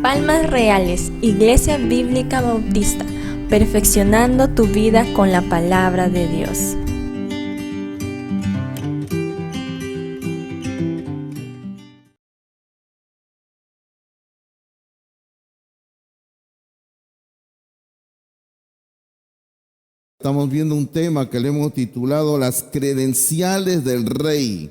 Palmas Reales, Iglesia Bíblica Bautista, perfeccionando tu vida con la palabra de Dios. Estamos viendo un tema que le hemos titulado Las credenciales del rey,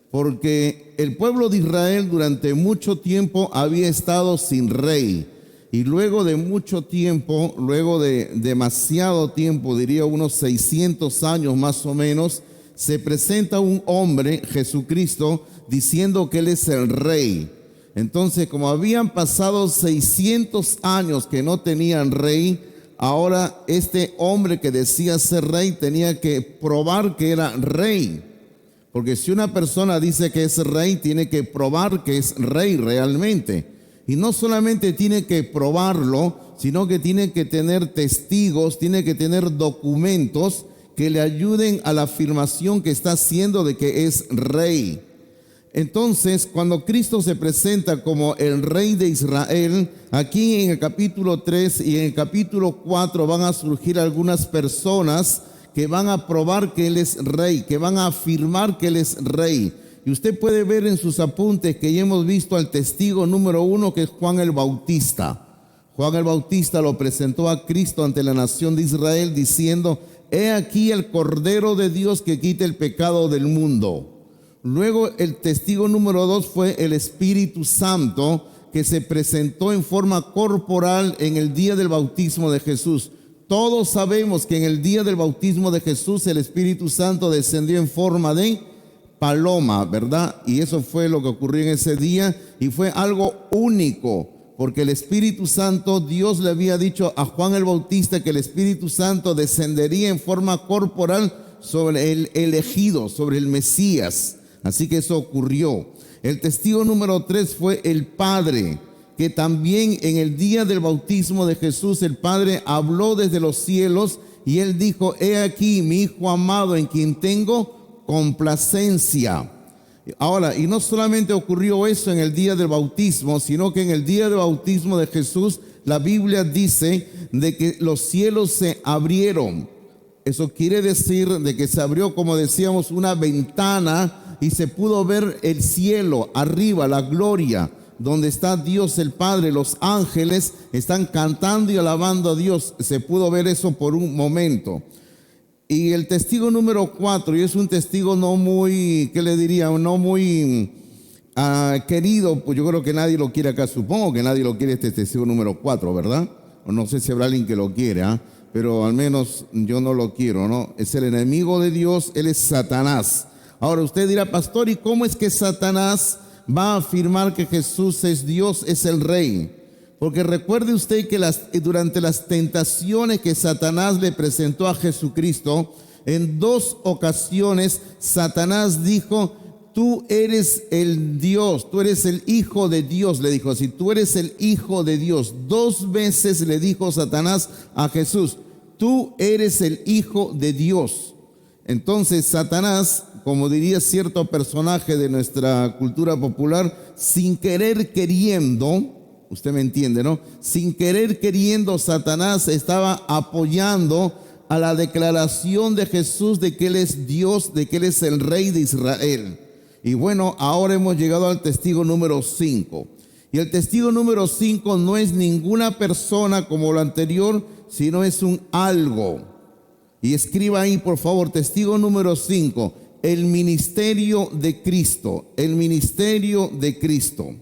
porque el pueblo de Israel durante mucho tiempo había estado sin rey, y luego de mucho tiempo, luego de demasiado tiempo, diría unos 600 años más o menos, se presenta un hombre, Jesucristo, diciendo que Él es el rey. Entonces, como habían pasado 600 años que no tenían rey, ahora este hombre que decía ser rey tenía que probar que era rey. Porque si una persona dice que es rey, tiene que probar que es rey realmente. Y no solamente tiene que probarlo, sino que tiene que tener testigos, tiene que tener documentos que le ayuden a la afirmación que está haciendo de que es rey. Entonces, cuando Cristo se presenta como el rey de Israel, aquí en el capítulo 3 y en el capítulo 4 van a surgir algunas personas que van a probar que Él es rey, que van a afirmar que Él es rey. Y usted puede ver en sus apuntes que ya hemos visto al testigo número 1, que es Juan el Bautista. Juan el Bautista lo presentó a Cristo ante la nación de Israel diciendo: he aquí el Cordero de Dios que quita el pecado del mundo. Luego el testigo número 2 fue el Espíritu Santo, que se presentó en forma corporal en el día del bautismo de Jesús. Todos sabemos que en el día del bautismo de Jesús el Espíritu Santo descendió en forma de paloma, ¿verdad? Y eso fue lo que ocurrió en ese día, y fue algo único, porque el Espíritu Santo, Dios le había dicho a Juan el Bautista que el Espíritu Santo descendería en forma corporal sobre el elegido, sobre el Mesías. Así que eso ocurrió. El testigo número 3 fue el Padre, que también en el día del bautismo de Jesús el Padre habló desde los cielos y Él dijo: he aquí mi Hijo amado en quien tengo complacencia. Ahora, y no solamente ocurrió eso en el día del bautismo, sino que en el día del bautismo de Jesús la Biblia dice de que los cielos se abrieron. Eso quiere decir de que se abrió, como decíamos, una ventana y se pudo ver el cielo arriba, la gloria, donde está Dios el Padre. Los ángeles están cantando y alabando a Dios. Se pudo ver eso por un momento. Y el testigo número 4, y es un testigo no muy, ¿qué le diría? No muy querido, pues yo creo que nadie lo quiere acá. Supongo que nadie lo quiere, este testigo número 4, ¿verdad? O no sé si habrá alguien que lo quiere, pero al menos yo no lo quiero, ¿no? Es el enemigo de Dios, él es Satanás. Ahora usted dirá: pastor, ¿y cómo es que Satanás va a afirmar que Jesús es Dios, es el rey? Porque recuerde usted que durante las tentaciones que Satanás le presentó a Jesucristo, en 2 ocasiones Satanás dijo: tú eres el Dios, tú eres el Hijo de Dios, le dijo así: tú eres el Hijo de Dios. 2 veces le dijo Satanás a Jesús: tú eres el Hijo de Dios. Entonces Satanás, como diría cierto personaje de nuestra cultura popular, sin querer queriendo, usted me entiende, ¿no? Sin querer queriendo, Satanás estaba apoyando a la declaración de Jesús de que Él es Dios, de que Él es el Rey de Israel. Y bueno, ahora hemos llegado al testigo número 5. Y el testigo número 5 no es ninguna persona como lo anterior, sino es un algo. Y escriba ahí, por favor, testigo número 5, el ministerio de Cristo, el ministerio de Cristo.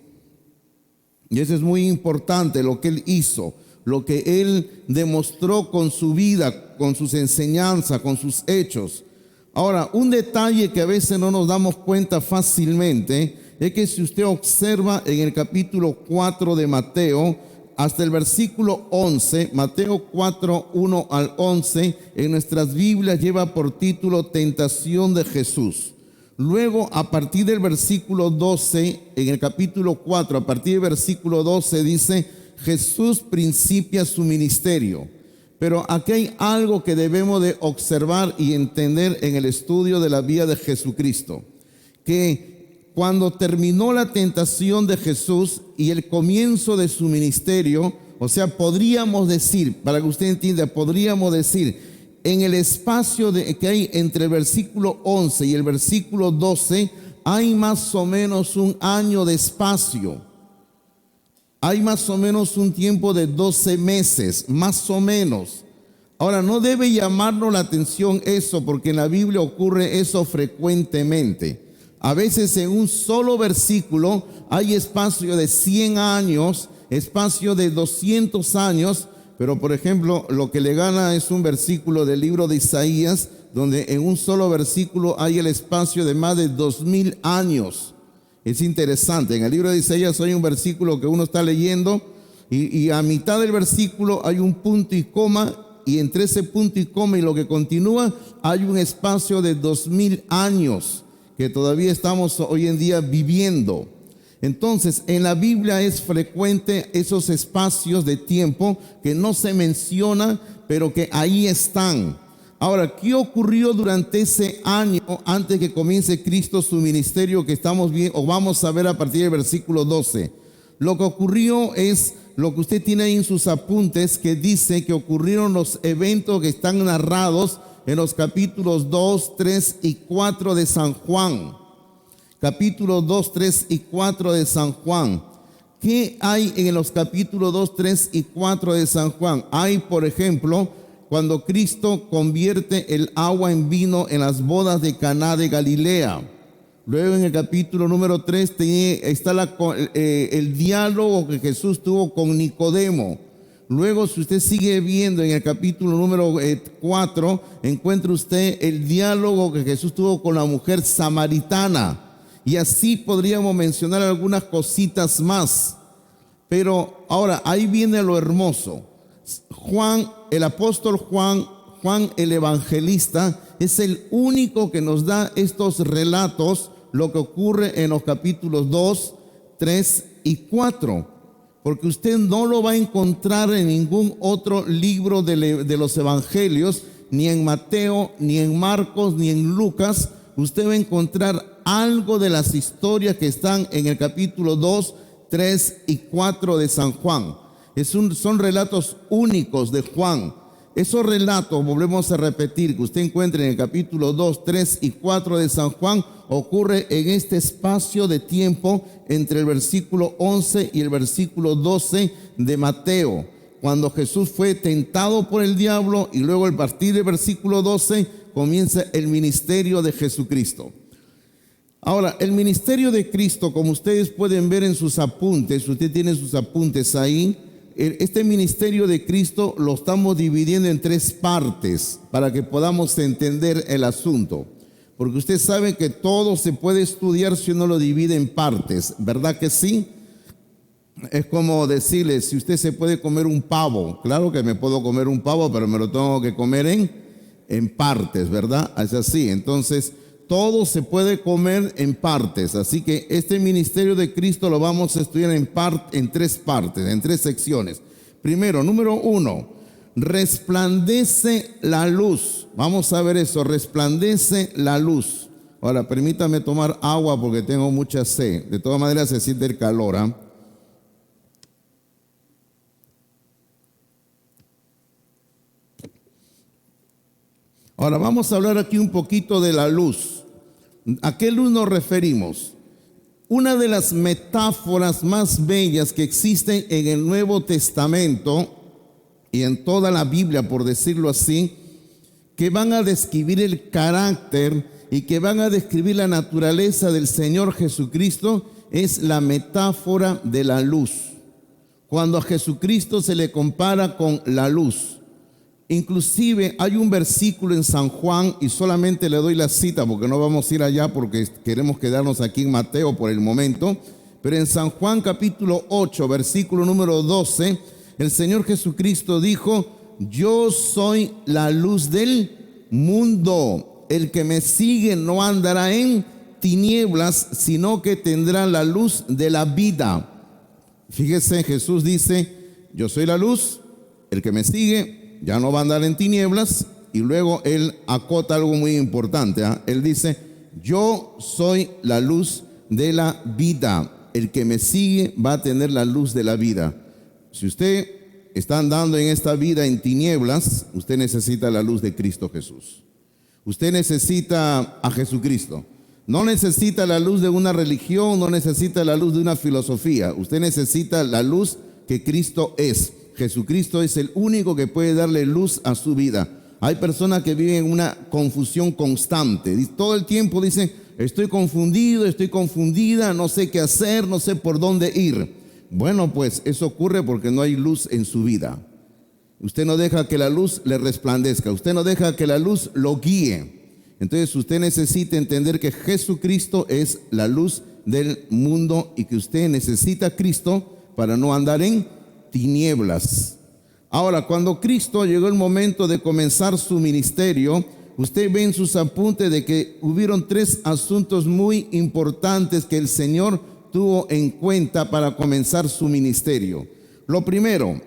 Y eso es muy importante, lo que Él hizo, lo que Él demostró con su vida, con sus enseñanzas, con sus hechos. Ahora, un detalle que a veces no nos damos cuenta fácilmente es que si usted observa en el capítulo 4 de Mateo, hasta el versículo 11, Mateo 4, 1 al 11, en nuestras Biblias lleva por título Tentación de Jesús. Luego, a partir del versículo 12, en el capítulo 4, a partir del versículo 12 dice: Jesús principia su ministerio. Pero aquí hay algo que debemos de observar y entender en el estudio de la vida de Jesucristo, que cuando terminó la tentación de Jesús y el comienzo de su ministerio, o sea, podríamos decir, para que usted entienda, podríamos decir, en el espacio que hay entre el versículo 11 y el versículo 12, hay más o menos un año de espacio. Hay más o menos un tiempo de 12 meses, más o menos. Ahora, no debe llamarnos la atención eso, porque en la Biblia ocurre eso frecuentemente. A veces en un solo versículo hay espacio de 100 años, espacio de 200 años, pero por ejemplo, lo que le gana es un versículo del libro de Isaías, donde en un solo versículo hay el espacio de más de 2000 años. Es interesante, en el libro de Isaías hay un versículo que uno está leyendo y a mitad del versículo hay un punto y coma, y entre ese punto y coma y lo que continúa hay un espacio de 2000 años que todavía estamos hoy en día viviendo. Entonces, en la Biblia es frecuente esos espacios de tiempo que no se menciona, pero que ahí están. Ahora, ¿qué ocurrió durante ese año antes que comience Cristo su ministerio que estamos viendo o vamos a ver a partir del versículo 12? Lo que ocurrió es lo que usted tiene ahí en sus apuntes, que dice que ocurrieron los eventos que están narrados en los capítulos 2, 3 y 4 de San Juan. Capítulos 2, 3 y 4 de San Juan. ¿Qué hay en los capítulos 2, 3 y 4 de San Juan? Hay, por ejemplo, cuando Cristo convierte el agua en vino en las bodas de Caná de Galilea. Luego en el capítulo número 3 está el diálogo que Jesús tuvo con Nicodemo. Luego, si usted sigue viendo en el capítulo número 4, encuentra usted el diálogo que Jesús tuvo con la mujer samaritana. Y así podríamos mencionar algunas cositas más. Pero ahora, ahí viene lo hermoso. Juan, el apóstol Juan el evangelista, es el único que nos da estos relatos, lo que ocurre en los capítulos 2, 3 y 4. Porque usted no lo va a encontrar en ningún otro libro de los evangelios, ni en Mateo, ni en Marcos, ni en Lucas. Usted va a encontrar algo de las historias que están en el capítulo 2, 3 y 4 de San Juan. Son relatos únicos de Juan. Esos relatos, volvemos a repetir, que usted encuentra en el capítulo 2, 3 y 4 de San Juan, ocurre en este espacio de tiempo entre el versículo 11 y el versículo 12 de Mateo, cuando Jesús fue tentado por el diablo, y luego a partir del versículo 12 comienza el ministerio de Jesucristo. Ahora, el ministerio de Cristo, como ustedes pueden ver en sus apuntes, usted tiene sus apuntes ahí, este ministerio de Cristo lo estamos dividiendo en 3 partes para que podamos entender el asunto. Porque usted sabe que todo se puede estudiar si uno lo divide en partes, ¿verdad que sí? Es como decirle, si usted se puede comer un pavo, claro que me puedo comer un pavo, pero me lo tengo que comer en partes, ¿verdad? Es así, entonces todo se puede comer en partes, así que este ministerio de Cristo lo vamos a estudiar en 3 partes, en 3 secciones. Primero, número 1, resplandece la luz. Vamos a ver eso, resplandece la luz. Ahora, permítame tomar agua porque tengo mucha sed. De todas maneras se siente el calor, ¿ah? Ahora vamos a hablar aquí un poquito de la luz. ¿A qué luz nos referimos? Una de las metáforas más bellas que existen en el Nuevo Testamento y en toda la Biblia, por decirlo así, que van a describir el carácter y que van a describir la naturaleza del Señor Jesucristo, es la metáfora de la luz. Cuando a Jesucristo se le compara con la luz. Inclusive hay un versículo en San Juan, y solamente le doy la cita porque no vamos a ir allá porque queremos quedarnos aquí en Mateo por el momento, pero en San Juan capítulo 8, versículo número 12, el Señor Jesucristo dijo: yo soy la luz del mundo, el que me sigue no andará en tinieblas, sino que tendrá la luz de la vida. Fíjese, Jesús dice: yo soy la luz, el que me sigue ya no va a andar en tinieblas, y luego él acota algo muy importante, ¿eh? Él dice: yo soy la luz de la vida. El que me sigue va a tener la luz de la vida. Si usted está andando en esta vida en tinieblas, usted necesita la luz de Cristo Jesús. Usted necesita a Jesucristo. No necesita la luz de una religión, no necesita la luz de una filosofía. Usted necesita la luz que Cristo es. Jesucristo es el único que puede darle luz a su vida. Hay personas que viven en una confusión constante. Todo el tiempo dicen, estoy confundido, estoy confundida, no sé qué hacer, no sé por dónde ir. Bueno, pues eso ocurre porque no hay luz en su vida. Usted no deja que la luz le resplandezca. Usted no deja que la luz lo guíe. Entonces usted necesita entender que Jesucristo es la luz del mundo y que usted necesita a Cristo para no andar en tinieblas. Ahora, cuando Cristo llegó el momento de comenzar su ministerio, usted ve en sus apuntes de que hubieron 3 asuntos muy importantes que el Señor tuvo en cuenta para comenzar su ministerio. Lo primero,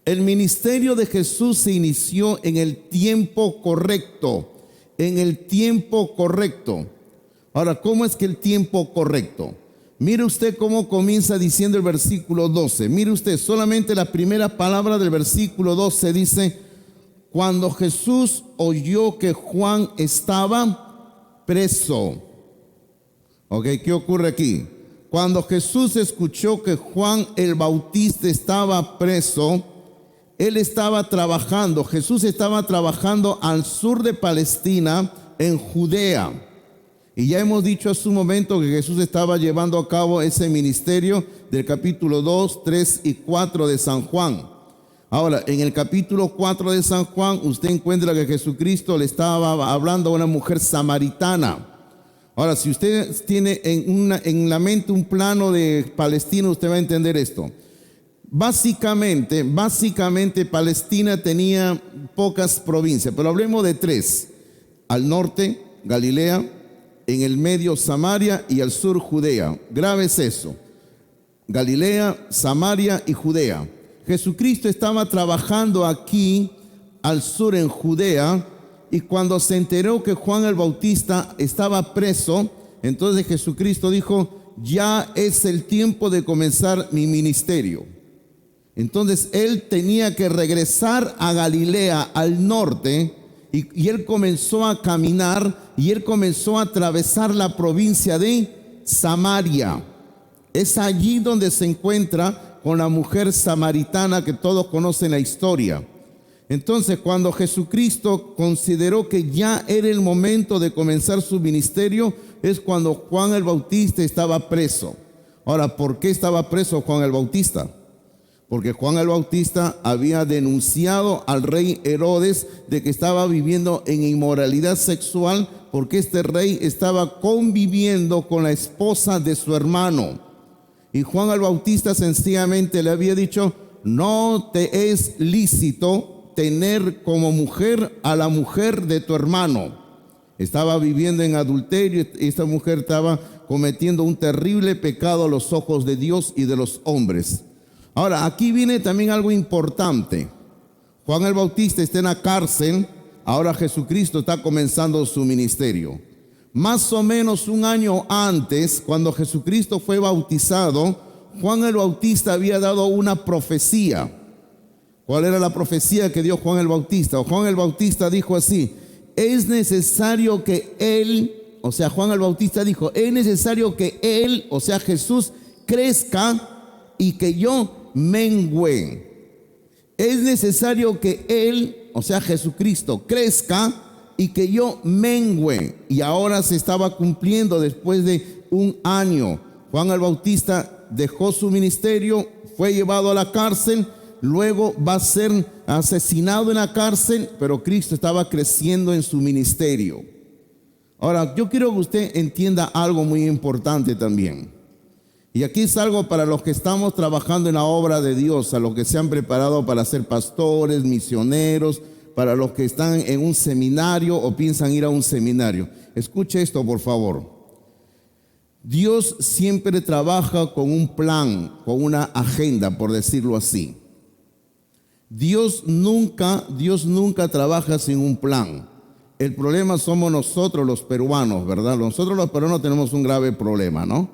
el ministerio de Jesús se inició en el tiempo correcto. En el tiempo correcto. Ahora, ¿cómo es que el tiempo correcto? Mire usted cómo comienza diciendo el versículo 12. Mire usted, solamente la primera palabra del versículo 12 dice: cuando Jesús oyó que Juan estaba preso. Ok, ¿qué ocurre aquí? Cuando Jesús escuchó que Juan el Bautista estaba preso, él estaba trabajando, Jesús estaba trabajando al sur de Palestina, en Judea. Y ya hemos dicho hace un momento que Jesús estaba llevando a cabo ese ministerio del capítulo 2, 3 y 4 de San Juan. Ahora, en el capítulo 4 de San Juan, usted encuentra que Jesucristo le estaba hablando a una mujer samaritana. Ahora, si usted tiene en la mente un plano de Palestina, usted va a entender esto. Básicamente Palestina tenía pocas provincias, pero hablemos de 3. Al norte, Galilea; en el medio, Samaria; y al sur, Judea. Grave es eso: Galilea, Samaria y Judea. Jesucristo estaba trabajando aquí al sur en Judea, y cuando se enteró que Juan el Bautista estaba preso, entonces Jesucristo dijo: ya es el tiempo de comenzar mi ministerio. Entonces él tenía que regresar a Galilea, al norte, y él comenzó a caminar, y él comenzó a atravesar la provincia de Samaria. Es allí donde se encuentra con la mujer samaritana que todos conocen la historia. Entonces, cuando Jesucristo consideró que ya era el momento de comenzar su ministerio, es cuando Juan el Bautista estaba preso. Ahora, ¿por qué estaba preso Juan el Bautista? Porque Juan el Bautista había denunciado al rey Herodes de que estaba viviendo en inmoralidad sexual, porque este rey estaba conviviendo con la esposa de su hermano. Y Juan el Bautista sencillamente le había dicho: no te es lícito tener como mujer a la mujer de tu hermano. Estaba viviendo en adulterio, y esta mujer estaba cometiendo un terrible pecado a los ojos de Dios y de los hombres. Ahora, aquí viene también algo importante. Juan el Bautista está en la cárcel. Ahora Jesucristo está comenzando su ministerio. Más o menos un año antes, cuando Jesucristo fue bautizado, Juan el Bautista había dado una profecía. ¿Cuál era la profecía que dio Juan el Bautista? Juan el Bautista dijo así: es necesario que él, o sea, Juan el Bautista dijo, es necesario que él, o sea, Jesús, crezca y que yo mengüe. Es necesario que él, o sea, Jesucristo, crezca y que yo mengüe. Y ahora se estaba cumpliendo después de un año. Juan el Bautista dejó su ministerio, fue llevado a la cárcel, luego va a ser asesinado en la cárcel, pero Cristo estaba creciendo en su ministerio. Ahora, yo quiero que usted entienda algo muy importante también. Y aquí es algo para los que estamos trabajando en la obra de Dios, a los que se han preparado para ser pastores, misioneros, para los que están en un seminario o piensan ir a un seminario. Escuche esto, por favor. Dios siempre trabaja con un plan, con una agenda, por decirlo así. Dios nunca trabaja sin un plan. el problema somos nosotros los peruanos, ¿verdad? Nosotros los peruanos tenemos un grave problema, ¿no?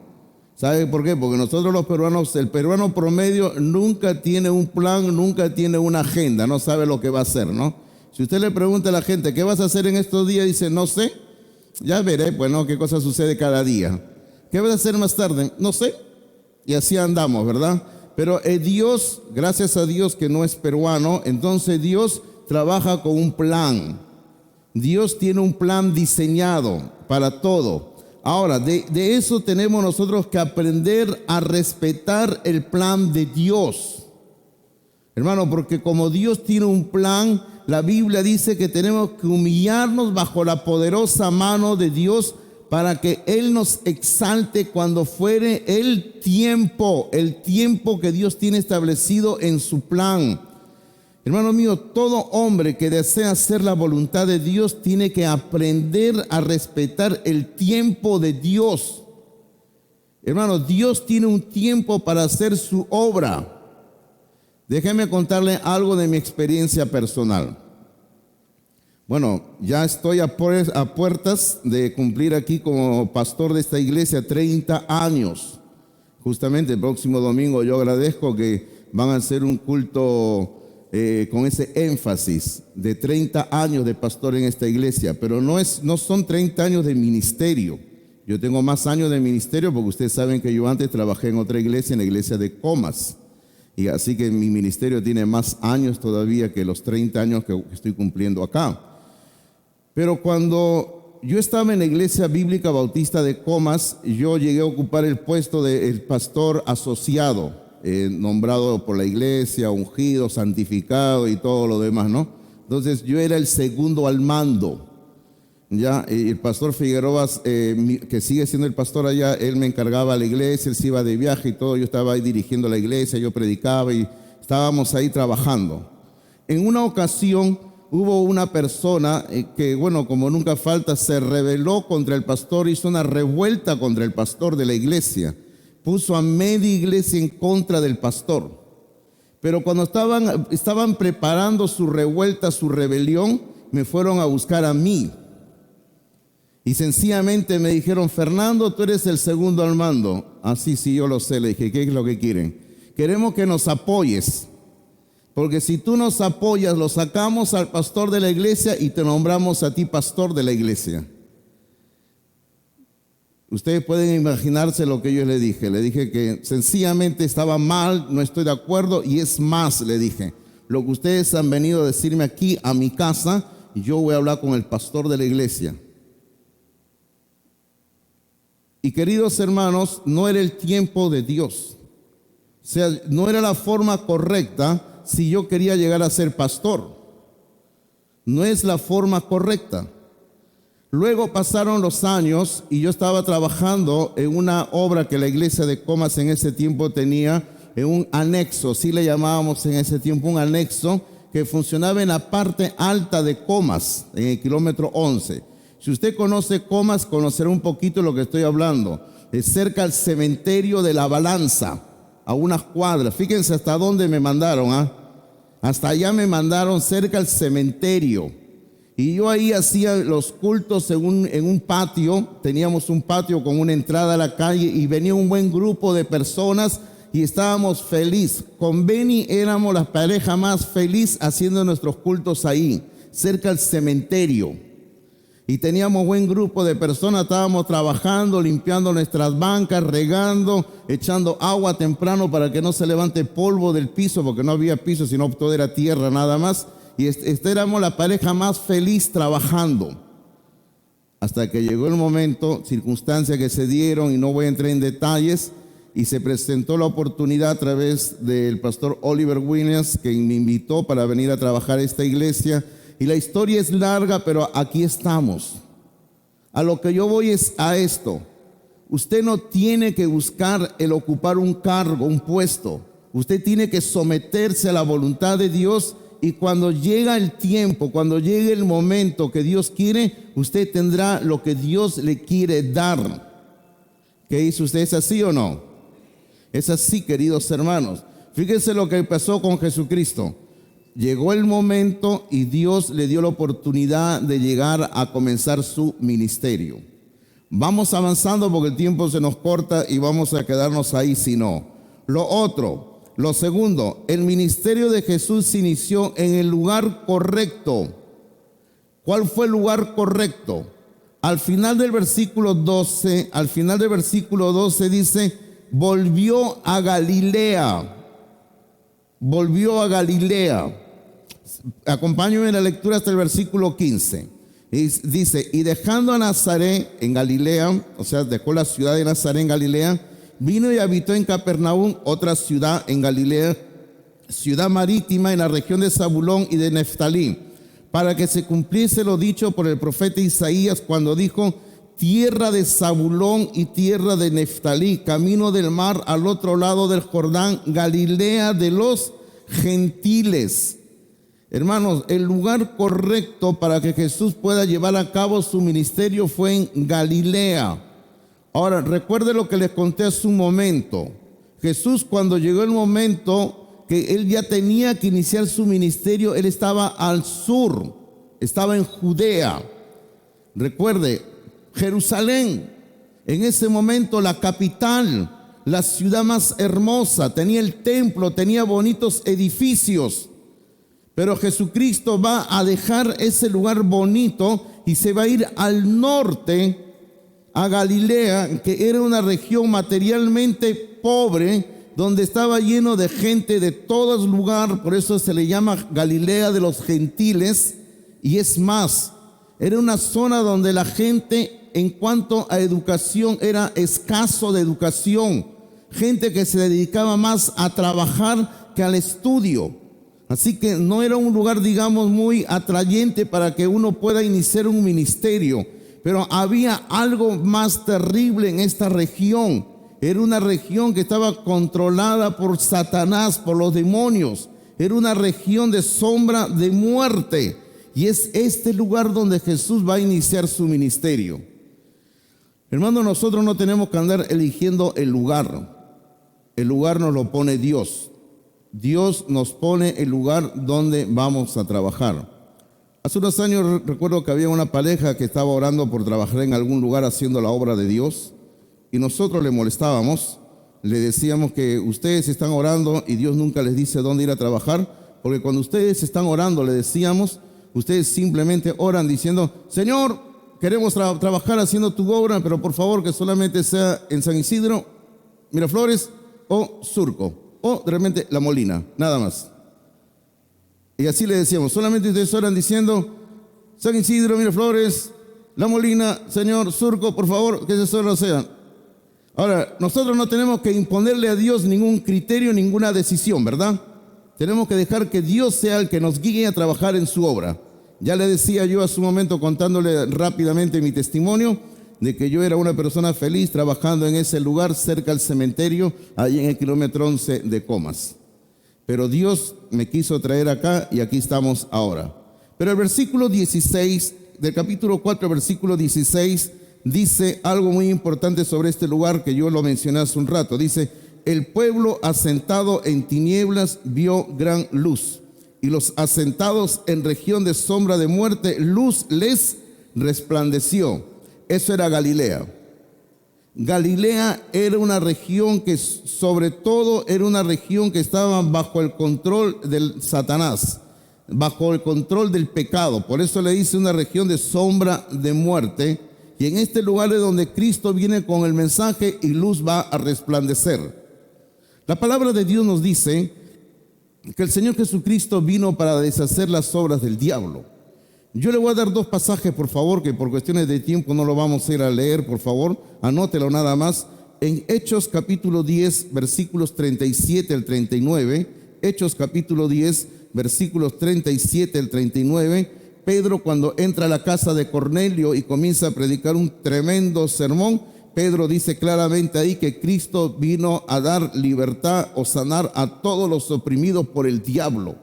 ¿Sabe por qué? Porque nosotros los peruanos, el peruano promedio nunca tiene un plan, nunca tiene una agenda, no sabe lo que va a hacer, ¿no? Si usted le pregunta a la gente, ¿qué vas a hacer en estos días? Dice, no sé, ya veré, pues, ¿no? ¿Qué cosa sucede cada día? ¿Qué vas a hacer más tarde? No sé. Y así andamos, ¿verdad? Pero Dios, gracias a Dios que no es peruano, entonces Dios trabaja con un plan. Dios tiene un plan diseñado para todo. Ahora, de eso tenemos nosotros que aprender a respetar el plan de Dios. Hermano, porque como Dios tiene un plan, la Biblia dice que tenemos que humillarnos bajo la poderosa mano de Dios para que Él nos exalte cuando fuere el tiempo que Dios tiene establecido en su plan. Hermano mío, todo hombre que desea hacer la voluntad de Dios tiene que aprender a respetar el tiempo de Dios. Hermano, Dios tiene un tiempo para hacer su obra. Déjeme contarle algo de mi experiencia personal. Bueno, ya estoy a puertas de cumplir aquí como pastor de esta iglesia 30 años. Justamente el próximo domingo yo agradezco que van a hacer un culto con ese énfasis de 30 años de pastor en esta iglesia, pero no son 30 años de ministerio. Yo tengo más años de ministerio porque ustedes saben que yo antes trabajé en otra iglesia, en la iglesia de Comas, y así que mi ministerio tiene más años todavía que los 30 años que estoy cumpliendo acá. Pero cuando yo estaba en la iglesia bíblica bautista de Comas, yo llegué a ocupar el puesto del pastor asociado, nombrado por la iglesia, ungido, santificado y todo lo demás, ¿no? Entonces yo era el segundo al mando. Ya, el pastor Figueroa, que sigue siendo el pastor allá, él me encargaba la iglesia, él se iba de viaje y todo, yo estaba ahí dirigiendo la iglesia, yo predicaba y estábamos ahí trabajando. En una ocasión hubo una persona que, bueno, como nunca falta, se rebeló contra el pastor, hizo una revuelta contra el pastor de la iglesia. Puso a media iglesia en contra del pastor. Pero cuando estaban preparando su revuelta, su rebelión, me fueron a buscar a mí. Y sencillamente me dijeron, Fernando, tú eres el segundo al mando. Ah, sí, yo lo sé. Le dije, ¿qué es lo que quieren? Queremos que nos apoyes. Porque si tú nos apoyas, lo sacamos al pastor de la iglesia y te nombramos a ti pastor de la iglesia. Ustedes pueden imaginarse lo que yo le dije. Le dije que sencillamente estaba mal, no estoy de acuerdo. Y es más, le dije, lo que ustedes han venido a decirme aquí a mi casa, yo voy a hablar con el pastor de la iglesia. Y queridos hermanos, no era el tiempo de Dios. O sea, no era la forma correcta si yo quería llegar a ser pastor. No es la forma correcta. Luego pasaron los años y yo estaba trabajando en una obra que la iglesia de Comas en ese tiempo tenía, en un anexo, sí le llamábamos en ese tiempo un anexo, que funcionaba en la parte alta de Comas, en el kilómetro 11. Si usted conoce Comas, conocerá un poquito lo que estoy hablando. Es cerca al cementerio de la Balanza, a unas cuadras. Fíjense hasta dónde me mandaron, hasta allá me mandaron, cerca al cementerio. Y yo ahí hacía los cultos en un patio. Teníamos un patio con una entrada a la calle y venía un buen grupo de personas y estábamos felices. Con Benny éramos la pareja más feliz haciendo nuestros cultos ahí, cerca al cementerio. Y teníamos buen grupo de personas, estábamos trabajando, limpiando nuestras bancas, regando, echando agua temprano para que no se levante polvo del piso, porque no había piso, sino todo era tierra nada más. Y éramos la pareja más feliz trabajando. Hasta que llegó el momento, circunstancias que se dieron, y no voy a entrar en detalles, y se presentó la oportunidad a través del pastor Oliver Williams, que me invitó para venir a trabajar a esta iglesia. Y la historia es larga, pero aquí estamos. A lo que yo voy es a esto. Usted no tiene que buscar el ocupar un cargo, un puesto. Usted tiene que someterse a la voluntad de Dios. Y cuando llega el tiempo, cuando llegue el momento que Dios quiere, usted tendrá lo que Dios le quiere dar. ¿Qué dice usted? ¿Es así o no? Es así, queridos hermanos. Fíjense lo que pasó con Jesucristo. llegó el momento y Dios le dio la oportunidad de llegar a comenzar su ministerio. Vamos avanzando porque el tiempo se nos corta y vamos a quedarnos ahí si no. Lo segundo, el ministerio de Jesús se inició en el lugar correcto. ¿Cuál fue el lugar correcto? Al final del versículo 12 dice, volvió a Galilea. Volvió a Galilea. Acompáñenme en la lectura hasta el versículo 15. Dice, y dejando a Nazaret en Galilea, o sea, dejó la ciudad de Nazaret en Galilea, vino y habitó en Capernaum, otra ciudad en Galilea, ciudad marítima en la región de Zabulón y de Neftalí, para que se cumpliese lo dicho por el profeta Isaías cuando dijo, tierra de Zabulón y tierra de Neftalí, camino del mar al otro lado del Jordán, Galilea de los gentiles. Hermanos, el lugar correcto para que Jesús pueda llevar a cabo su ministerio fue en Galilea. Ahora, recuerde lo que les conté hace un momento. Jesús, cuando llegó el momento que él ya tenía que iniciar su ministerio, él estaba al sur, estaba en Judea. Recuerde, Jerusalén, en ese momento la capital, la ciudad más hermosa, tenía el templo, tenía bonitos edificios. Pero Jesucristo va a dejar ese lugar bonito y se va a ir al norte, a Galilea, que era una región materialmente pobre, donde estaba lleno de gente de todos lugares, por eso se le llama Galilea de los gentiles. Y es más, era una zona donde la gente en cuanto a educación era escaso de educación, gente que se dedicaba más a trabajar que al estudio. Así que no era un lugar, digamos, muy atrayente para que uno pueda iniciar un ministerio. Pero había algo más terrible en esta región. Era una región que estaba controlada por Satanás, por los demonios. Era una región de sombra de muerte. Y es este lugar donde Jesús va a iniciar su ministerio. Hermano, nosotros no tenemos que andar eligiendo el lugar. El lugar nos lo pone Dios. Dios nos pone el lugar donde vamos a trabajar. Hace unos años recuerdo que había una pareja que estaba orando por trabajar en algún lugar haciendo la obra de Dios, y nosotros le molestábamos, le decíamos que ustedes están orando y Dios nunca les dice dónde ir a trabajar, porque cuando ustedes están orando, le decíamos, ustedes simplemente oran diciendo, Señor, queremos trabajar haciendo tu obra, pero por favor que solamente sea en San Isidro, Miraflores o Surco. O de repente La Molina, nada más. Y así le decíamos, solamente ustedes oran diciendo, San Isidro, Miraflores, La Molina, Señor, Surco, por favor, que eso solo sea. Ahora, nosotros no tenemos que imponerle a Dios ningún criterio, ninguna decisión, ¿verdad? Tenemos que dejar que Dios sea el que nos guíe a trabajar en su obra. Ya le decía yo hace un momento, contándole rápidamente mi testimonio, de que yo era una persona feliz trabajando en ese lugar cerca al cementerio, ahí en el kilómetro 11 de Comas. Pero Dios me quiso traer acá y aquí estamos ahora. Pero el versículo 16 del capítulo 4, versículo 16, dice algo muy importante sobre este lugar que yo lo mencioné hace un rato. Dice, el pueblo asentado en tinieblas vio gran luz, y los asentados en región de sombra de muerte, luz les resplandeció. Eso era Galilea. Galilea era una región que sobre todo era una región que estaba bajo el control del Satanás, bajo el control del pecado. Por eso le dice una región de sombra de muerte. Y en este lugar es donde Cristo viene con el mensaje y luz va a resplandecer. La palabra de Dios nos dice que el Señor Jesucristo vino para deshacer las obras del diablo. Yo le voy a dar dos pasajes, por favor, que por cuestiones de tiempo no lo vamos a ir a leer, por favor, anótelo nada más. En Hechos capítulo 10, versículos 37 al 39, Hechos capítulo 10, versículos 37 al 39, Pedro cuando entra a la casa de Cornelio y comienza a predicar un tremendo sermón, Pedro dice claramente ahí que Cristo vino a dar libertad o sanar a todos los oprimidos por el diablo.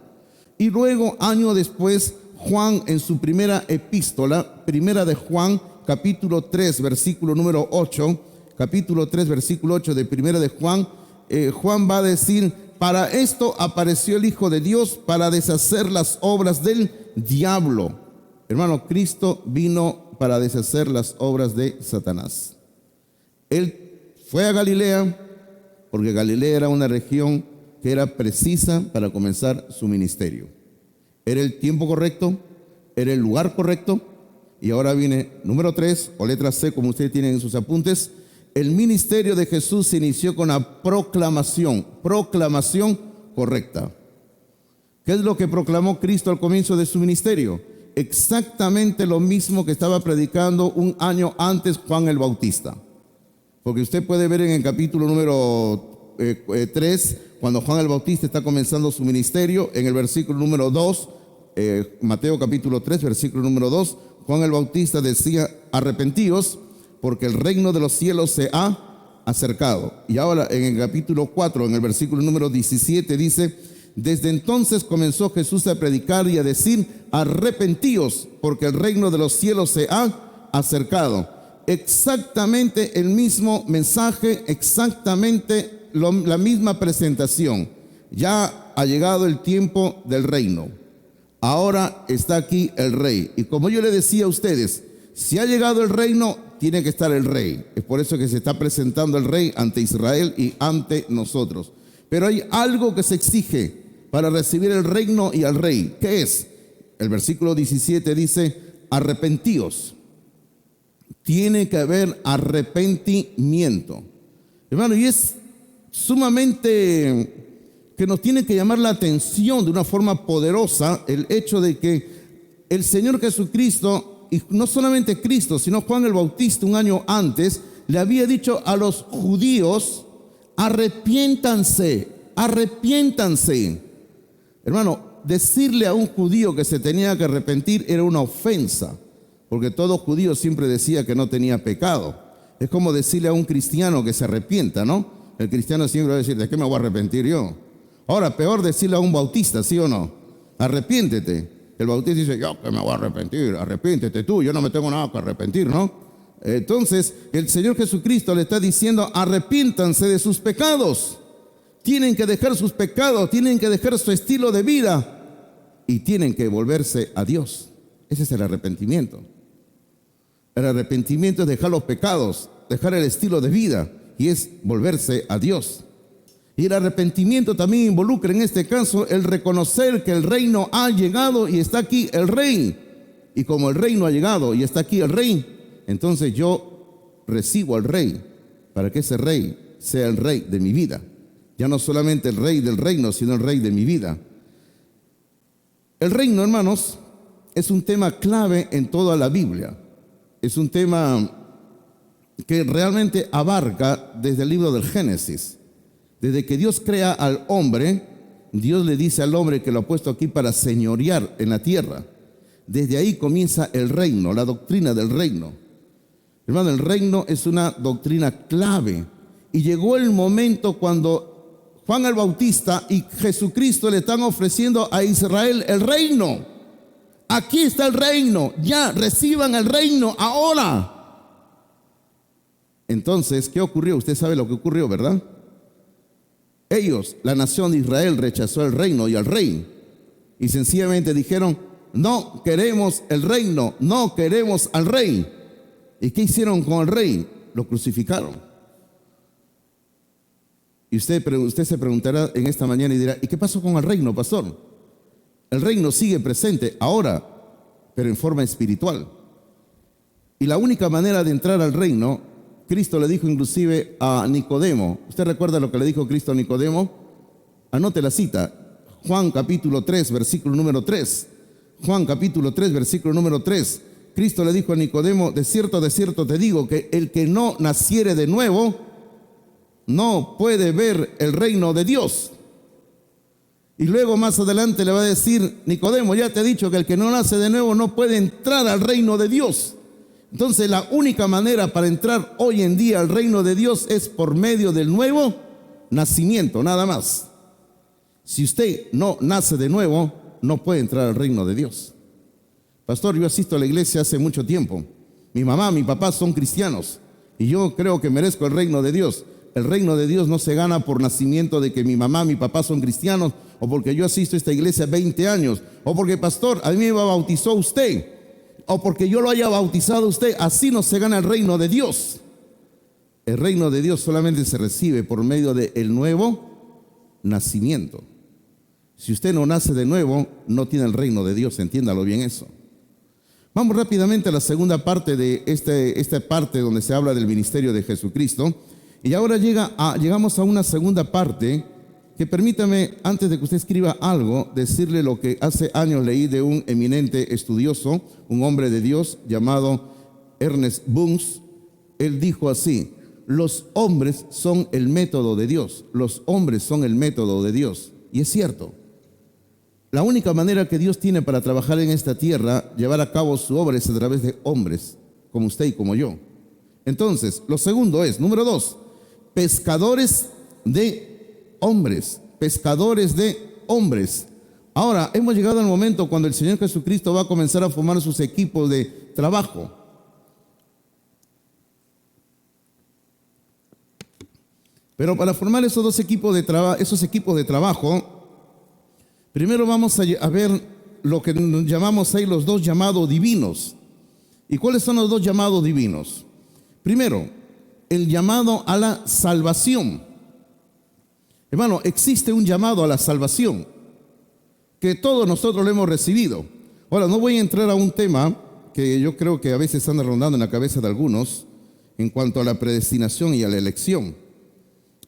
Y luego, año después, Juan en su primera epístola, primera de Juan, capítulo 3, versículo número 8, capítulo 3, versículo 8 de primera de Juan, Juan va a decir, Para esto apareció el Hijo de Dios, para deshacer las obras del diablo. Hermano, Cristo vino para deshacer las obras de Satanás. Él fue a Galilea, porque Galilea era una región que era precisa para comenzar su ministerio. Era el tiempo correcto, era el lugar correcto. Y ahora viene número 3, o letra C, como ustedes tienen en sus apuntes. El ministerio de Jesús se inició con la proclamación correcta. ¿Qué es lo que proclamó Cristo al comienzo de su ministerio? Exactamente lo mismo que estaba predicando un año antes Juan el Bautista. Porque usted puede ver en el capítulo número 3, cuando Juan el Bautista está comenzando su ministerio, en el versículo número 2, Mateo capítulo 3, versículo número 2, Juan el Bautista decía: arrepentíos, porque el reino de los cielos se ha acercado. Y ahora en el capítulo 4, en el versículo número 17 dice: desde entonces comenzó Jesús a predicar y a decir: arrepentíos, porque el reino de los cielos se ha acercado. Exactamente el mismo mensaje, exactamente la misma presentación. Ya ha llegado el tiempo del reino. Ahora está aquí el rey. Y como yo le decía a ustedes, si ha llegado el reino, tiene que estar el rey. Es por eso que se está presentando el rey ante Israel y ante nosotros. Pero hay algo que se exige para recibir el reino y al rey. ¿Qué es? El versículo 17 dice: arrepentíos. Tiene que haber arrepentimiento. Hermano, y es sumamente que nos tiene que llamar la atención de una forma poderosa el hecho de que el Señor Jesucristo, y no solamente Cristo, sino Juan el Bautista un año antes, le había dicho a los judíos: arrepiéntanse, arrepiéntanse. Hermano, decirle a un judío que se tenía que arrepentir era una ofensa, porque todo judío siempre decía que no tenía pecado. Es como decirle a un cristiano que se arrepienta, ¿no? El cristiano siempre va a decir: ¿de qué me voy a arrepentir yo? Ahora, peor decirle a un bautista, ¿sí o no? Arrepiéntete. El bautista dice: yo que me voy a arrepentir, arrepiéntete tú, yo no me tengo nada que arrepentir, ¿no? Entonces, el Señor Jesucristo le está diciendo: arrepiéntanse de sus pecados. Tienen que dejar sus pecados, tienen que dejar su estilo de vida y tienen que volverse a Dios. Ese es el arrepentimiento. El arrepentimiento es dejar los pecados, dejar el estilo de vida, y es volverse a Dios. Y el arrepentimiento también involucra en este caso el reconocer que el reino ha llegado y está aquí el rey. Y como el reino ha llegado y está aquí el rey, entonces yo recibo al rey para que ese rey sea el rey de mi vida. Ya no solamente el rey del reino, sino el rey de mi vida. El reino, hermanos, es un tema clave en toda la Biblia. Es un tema que realmente abarca desde el libro del Génesis. Desde que Dios crea al hombre, Dios le dice al hombre que lo ha puesto aquí para señorear en la tierra. Desde ahí comienza el reino, la doctrina del reino. Hermano, el reino es una doctrina clave. Y llegó el momento cuando Juan el Bautista y Jesucristo le están ofreciendo a Israel el reino. Aquí está el reino, ya reciban el reino ahora. Entonces, ¿qué ocurrió? Usted sabe lo que ocurrió, ¿verdad? Ellos, la nación de Israel, rechazó el reino y al rey. Y sencillamente dijeron: no queremos el reino, no queremos al rey. ¿Y qué hicieron con el rey? Lo crucificaron. Y usted se preguntará en esta mañana y dirá: ¿y qué pasó con el reino, pastor? El reino sigue presente ahora, pero en forma espiritual. Y la única manera de entrar al reino, Cristo le dijo inclusive a Nicodemo. ¿Usted recuerda lo que le dijo Cristo a Nicodemo? Anote la cita. Juan capítulo 3, versículo número 3. Juan capítulo 3, versículo número 3. Cristo le dijo a Nicodemo: de cierto te digo que el que no naciere de nuevo no puede ver el reino de Dios. Y luego más adelante le va a decir: Nicodemo, ya te he dicho que el que no nace de nuevo no puede entrar al reino de Dios. Entonces la única manera para entrar hoy en día al reino de Dios es por medio del nuevo nacimiento, nada más. Si usted no nace de nuevo, no puede entrar al reino de Dios. Pastor, yo asisto a la iglesia hace mucho tiempo. Mi mamá, mi papá son cristianos y yo creo que merezco el reino de Dios. El reino de Dios no se gana por nacimiento de que mi mamá, mi papá son cristianos, o porque yo asisto a esta iglesia 20 años, o porque pastor, a mí me bautizó usted, o porque yo lo haya bautizado usted. Así no se gana el reino de Dios. El reino de Dios solamente se recibe por medio del nuevo nacimiento. Si usted no nace de nuevo, no tiene el reino de Dios, entiéndalo bien eso. Vamos rápidamente a la segunda parte de esta parte donde se habla del ministerio de Jesucristo. Y ahora llegamos a una segunda parte que permítame, antes de que usted escriba algo, decirle lo que hace años leí de un eminente estudioso, un hombre de Dios llamado Ernest Bunz. Él dijo así: los hombres son el método de Dios. Los hombres son el método de Dios. Y es cierto. La única manera que Dios tiene para trabajar en esta tierra, llevar a cabo su obra, es a través de hombres, como usted y como yo. Entonces, lo segundo es, número 2, pescadores de hombres. Pescadores de hombres. Ahora, hemos llegado al momento cuando el Señor Jesucristo va a comenzar a formar sus equipos de trabajo. Pero para formar esos equipos de trabajo, primero vamos a ver lo que llamamos ahí los 2 llamados divinos. ¿Y cuáles son los 2 llamados divinos? Primero, el llamado a la salvación. Hermano, existe un llamado a la salvación que todos nosotros lo hemos recibido. Ahora, no voy a entrar a un tema que yo creo que a veces anda rondando en la cabeza de algunos en cuanto a la predestinación y a la elección.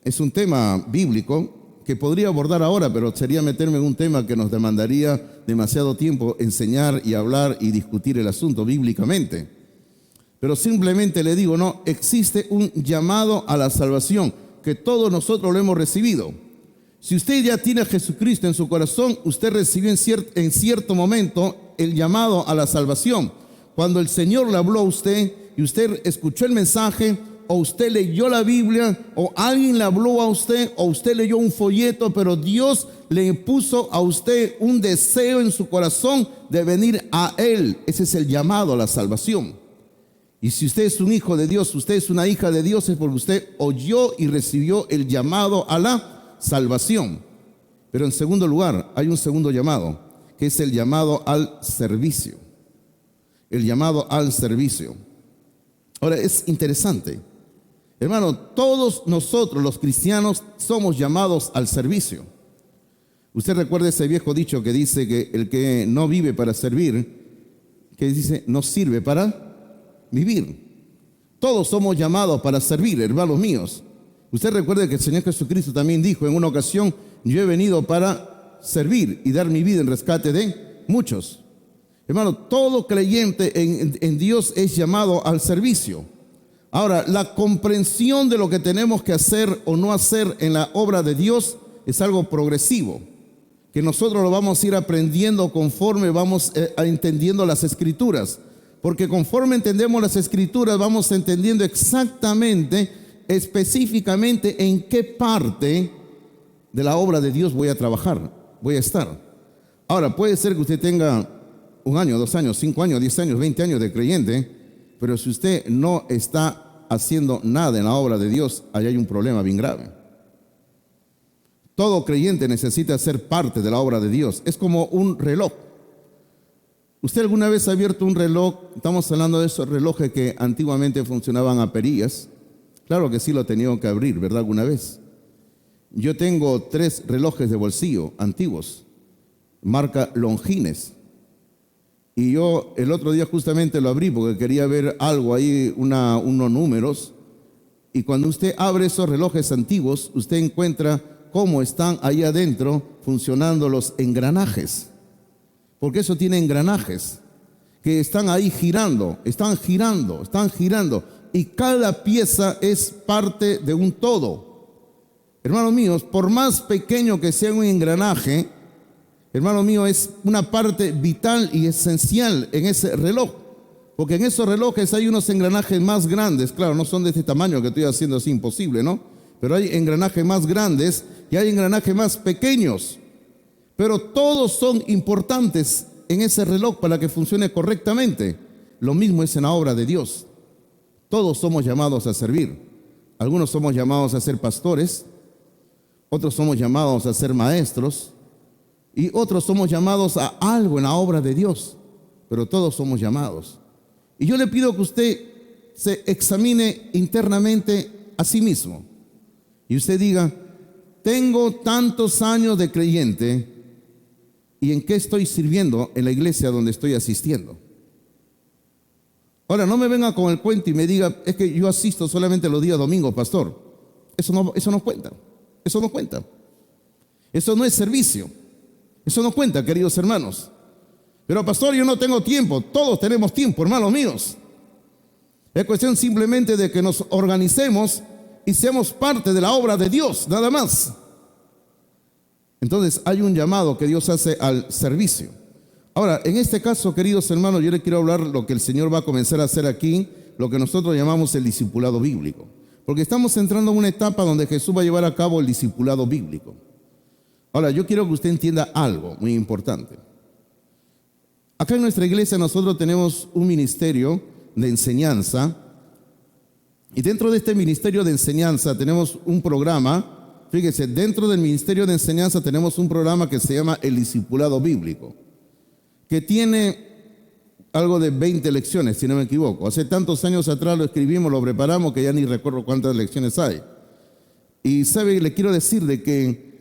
Es un tema bíblico que podría abordar ahora, pero sería meterme en un tema que nos demandaría demasiado tiempo enseñar y hablar y discutir el asunto bíblicamente. Pero simplemente le digo, no, existe un llamado a la salvación que todos nosotros lo hemos recibido. Si usted ya tiene a Jesucristo en su corazón, usted recibió en cierto momento el llamado a la salvación. Cuando el Señor le habló a usted y usted escuchó el mensaje, o usted leyó la Biblia, o alguien le habló a usted, o usted leyó un folleto, pero Dios le puso a usted un deseo en su corazón de venir a Él. Ese es el llamado a la salvación. Y si usted es un hijo de Dios, usted es una hija de Dios, es porque usted oyó y recibió el llamado a la salvación. Pero en segundo lugar, hay un segundo llamado, que es el llamado al servicio. El llamado al servicio. Ahora, es interesante. Hermano, todos nosotros los cristianos somos llamados al servicio. Usted recuerda ese viejo dicho que dice que el que no vive para servir, que dice, no sirve para vivir. Todos somos llamados para servir, hermanos míos. Usted recuerda que el Señor Jesucristo también dijo en una ocasión, yo he venido para servir y dar mi vida en rescate de muchos. Hermano, todo creyente en Dios es llamado al servicio. Ahora, la comprensión de lo que tenemos que hacer o no hacer en la obra de Dios es algo progresivo, que nosotros lo vamos a ir aprendiendo conforme vamos entendiendo las Escrituras. Porque conforme entendemos las Escrituras, vamos entendiendo exactamente, específicamente en qué parte de la obra de Dios voy a trabajar, voy a estar. Ahora, puede ser que usted tenga 1 año, 2 años, 5 años, 10 años, 20 años de creyente, pero si usted no está haciendo nada en la obra de Dios, ahí hay un problema bien grave. Todo creyente necesita ser parte de la obra de Dios. Es como un reloj. ¿Usted alguna vez ha abierto un reloj? Estamos hablando de esos relojes que antiguamente funcionaban a perillas. Claro que sí lo he tenido que abrir, ¿verdad? Alguna vez. Yo tengo 3 relojes de bolsillo antiguos, marca Longines. Y yo el otro día justamente lo abrí porque quería ver algo ahí, unos números. Y cuando usted abre esos relojes antiguos, usted encuentra cómo están ahí adentro funcionando los engranajes. Porque eso tiene engranajes que están ahí girando, están girando. Y cada pieza es parte de un todo. Hermanos míos, por más pequeño que sea un engranaje, hermano mío, es una parte vital y esencial en ese reloj. Porque en esos relojes hay unos engranajes más grandes. Claro, no son de este tamaño que estoy haciendo así imposible, ¿no? Pero hay engranajes más grandes y hay engranajes más pequeños. Pero todos son importantes en ese reloj para que funcione correctamente. Lo mismo es en la obra de Dios. Todos somos llamados a servir. Algunos somos llamados a ser pastores, otros somos llamados a ser maestros y otros somos llamados a algo en la obra de Dios, pero todos somos llamados. Y yo le pido que usted se examine internamente a sí mismo y usted diga: tengo tantos años de creyente, ¿y en qué estoy sirviendo en la iglesia donde estoy asistiendo? Ahora, no me venga con el cuento y me diga: es que yo asisto solamente los días domingos, pastor. Eso no cuenta. Eso no cuenta. Eso no es servicio. Eso no cuenta, queridos hermanos. Pero pastor, yo no tengo tiempo. Todos tenemos tiempo, hermanos míos. Es cuestión simplemente de que nos organicemos y seamos parte de la obra de Dios, nada más. Entonces hay un llamado que Dios hace al servicio. Ahora, en este caso, queridos hermanos, yo les quiero hablar lo que el Señor va a comenzar a hacer aquí, lo que nosotros llamamos el discipulado bíblico. Porque estamos entrando en una etapa donde Jesús va a llevar a cabo el discipulado bíblico. Ahora, yo quiero que usted entienda algo muy importante. Acá en nuestra iglesia nosotros tenemos un ministerio de enseñanza, y dentro de este ministerio de enseñanza tenemos un programa. Fíjese, dentro del ministerio de enseñanza tenemos un programa que se llama el discipulado bíblico, que tiene algo de 20 lecciones, si no me equivoco. Hace tantos años atrás lo escribimos, lo preparamos, que ya ni recuerdo cuántas lecciones hay. Y sabe, le quiero decir de que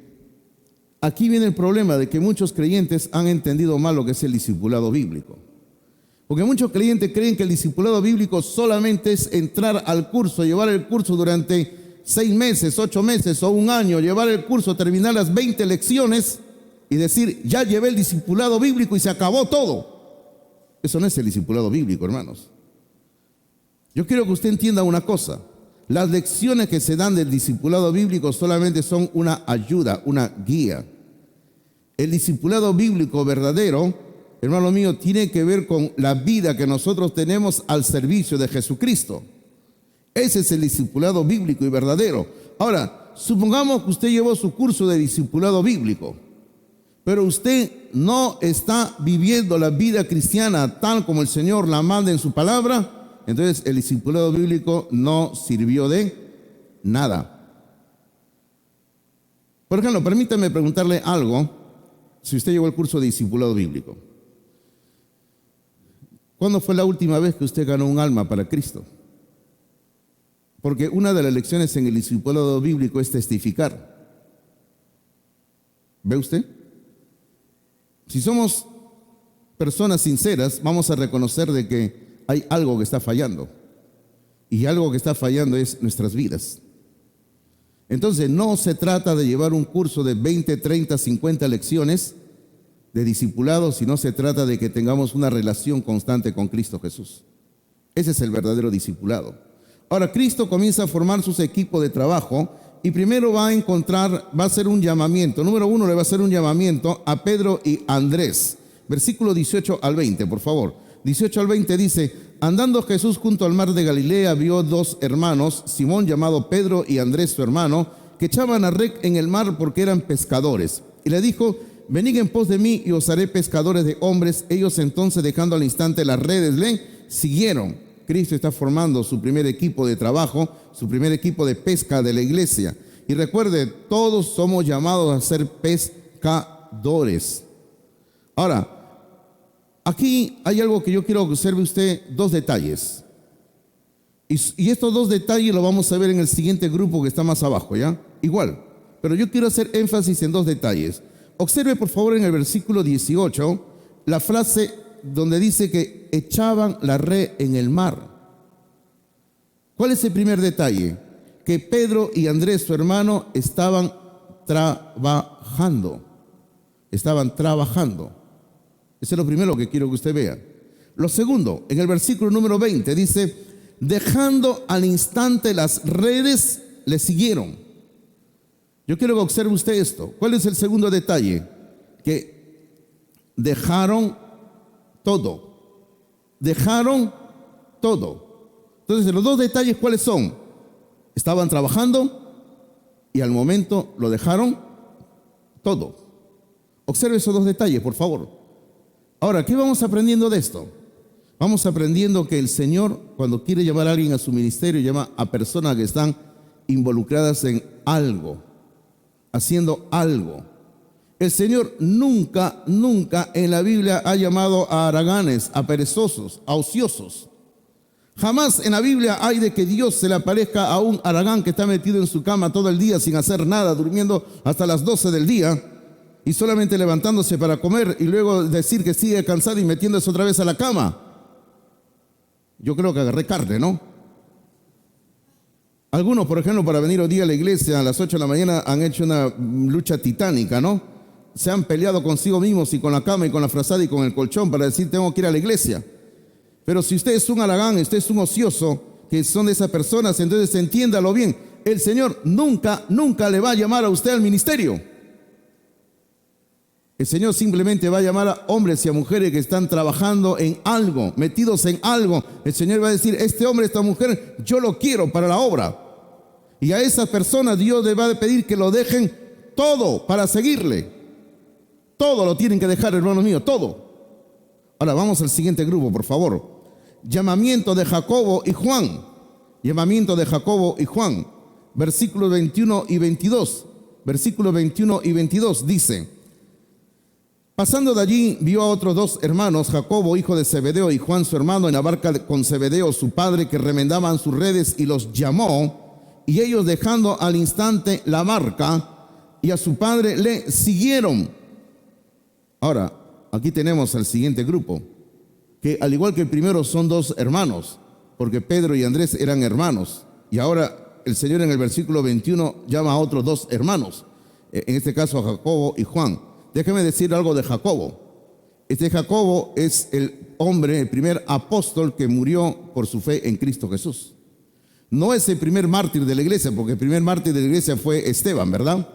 aquí viene el problema de que muchos creyentes han entendido mal lo que es el discipulado bíblico. Porque muchos creyentes creen que el discipulado bíblico solamente es entrar al curso, llevar el curso durante 6 meses, 8 meses o un año, llevar el curso, terminar las 20 lecciones y decir: ya llevé el discipulado bíblico y se acabó todo. Eso no es el discipulado bíblico, hermanos. Yo quiero que usted entienda una cosa: las lecciones que se dan del discipulado bíblico solamente son una ayuda, una guía. El discipulado bíblico verdadero, hermano mío, tiene que ver con la vida que nosotros tenemos al servicio de Jesucristo. Ese es el discipulado bíblico y verdadero. Ahora, supongamos que usted llevó su curso de discipulado bíblico, pero usted no está viviendo la vida cristiana tal como el Señor la manda en su palabra. Entonces el discipulado bíblico no sirvió de nada. Por ejemplo, permítame preguntarle algo. Si usted llevó el curso de discipulado bíblico, ¿cuándo fue la última vez que usted ganó un alma para Cristo? Porque una de las lecciones en el discipulado bíblico es testificar. ¿Ve usted? Si somos personas sinceras, vamos a reconocer de que hay algo que está fallando. Y algo que está fallando es nuestras vidas. Entonces, no se trata de llevar un curso de 20, 30, 50 lecciones de discipulado, sino se trata de que tengamos una relación constante con Cristo Jesús. Ese es el verdadero discipulado. Ahora, Cristo comienza a formar sus equipos de trabajo y primero va a hacer un llamamiento. Número 1, le va a hacer un llamamiento a Pedro y Andrés. Versículo 18 al 20, por favor. 18 al 20 dice: andando Jesús junto al mar de Galilea, vio 2 hermanos, Simón llamado Pedro y Andrés su hermano, que echaban a red en el mar porque eran pescadores. Y le dijo: venid en pos de mí y os haré pescadores de hombres. Ellos entonces, dejando al instante las redes, le siguieron. Cristo está formando su primer equipo de trabajo, su primer equipo de pesca de la iglesia. Y recuerde, todos somos llamados a ser pescadores. Ahora, aquí hay algo que yo quiero que observe usted, 2 detalles. Y estos 2 detalles los vamos a ver en el siguiente grupo que está más abajo, ¿ya? Igual. Pero yo quiero hacer énfasis en 2 detalles. Observe por favor en el versículo 18 la frase donde dice que echaban la red en el mar. ¿Cuál es el primer detalle? Que Pedro y Andrés, su hermano, estaban trabajando. Estaban trabajando. Eso es lo primero que quiero que usted vea. Lo segundo, en el versículo número 20 dice: dejando al instante las redes, le siguieron. Yo quiero que observe usted esto. ¿Cuál es el segundo detalle? Que dejaron todo. Dejaron todo. Entonces, los 2 detalles, ¿cuáles son? Estaban trabajando y al momento lo dejaron todo. Observe esos 2 detalles, por favor. Ahora, ¿qué vamos aprendiendo de esto? Vamos aprendiendo que el Señor, cuando quiere llevar a alguien a su ministerio, llama a personas que están involucradas en algo, haciendo algo. El Señor nunca en la Biblia ha llamado a haraganes, a perezosos, a ociosos. Jamás en la Biblia hay de que Dios se le aparezca a un haragán que está metido en su cama todo el día sin hacer nada, durmiendo hasta las 12 del día y solamente levantándose para comer y luego decir que sigue cansado y metiéndose otra vez a la cama. Yo creo que agarré carne, ¿no? Algunos, por ejemplo, para venir hoy día a la iglesia a las 8 de la mañana han hecho una lucha titánica, ¿no? Se han peleado consigo mismos y con la cama y con la frazada y con el colchón para decir tengo que ir a la iglesia. Pero si usted es un haragán, usted es un ocioso, que son de esas personas, entonces entiéndalo bien. El Señor nunca le va a llamar a usted al ministerio. El Señor simplemente va a llamar a hombres y a mujeres que están trabajando en algo, metidos en algo. El Señor va a decir, este hombre, esta mujer, yo lo quiero para la obra. Y a esas personas Dios le va a pedir que lo dejen todo para seguirle. Todo lo tienen que dejar, hermanos míos, todo. Ahora vamos al siguiente grupo, por favor. Llamamiento de Jacobo y Juan. Llamamiento de Jacobo y Juan. Versículos 21 y 22. Versículos 21 y 22 dice: pasando de allí, vio a otros dos hermanos, Jacobo, hijo de Zebedeo, y Juan, su hermano, en la barca con Zebedeo, su padre, que remendaban sus redes, y los llamó. Y ellos, dejando al instante la barca y a su padre, le siguieron. Ahora, aquí tenemos al siguiente grupo, que al igual que el primero son dos hermanos, porque Pedro y Andrés eran hermanos. Y ahora el Señor en el versículo 21 llama a otros dos hermanos, en este caso a Jacobo y Juan. Déjeme decir algo de Jacobo. Este Jacobo es el hombre, el primer apóstol que murió por su fe en Cristo Jesús. No es el primer mártir de la iglesia, porque el primer mártir de la iglesia fue Esteban, ¿verdad?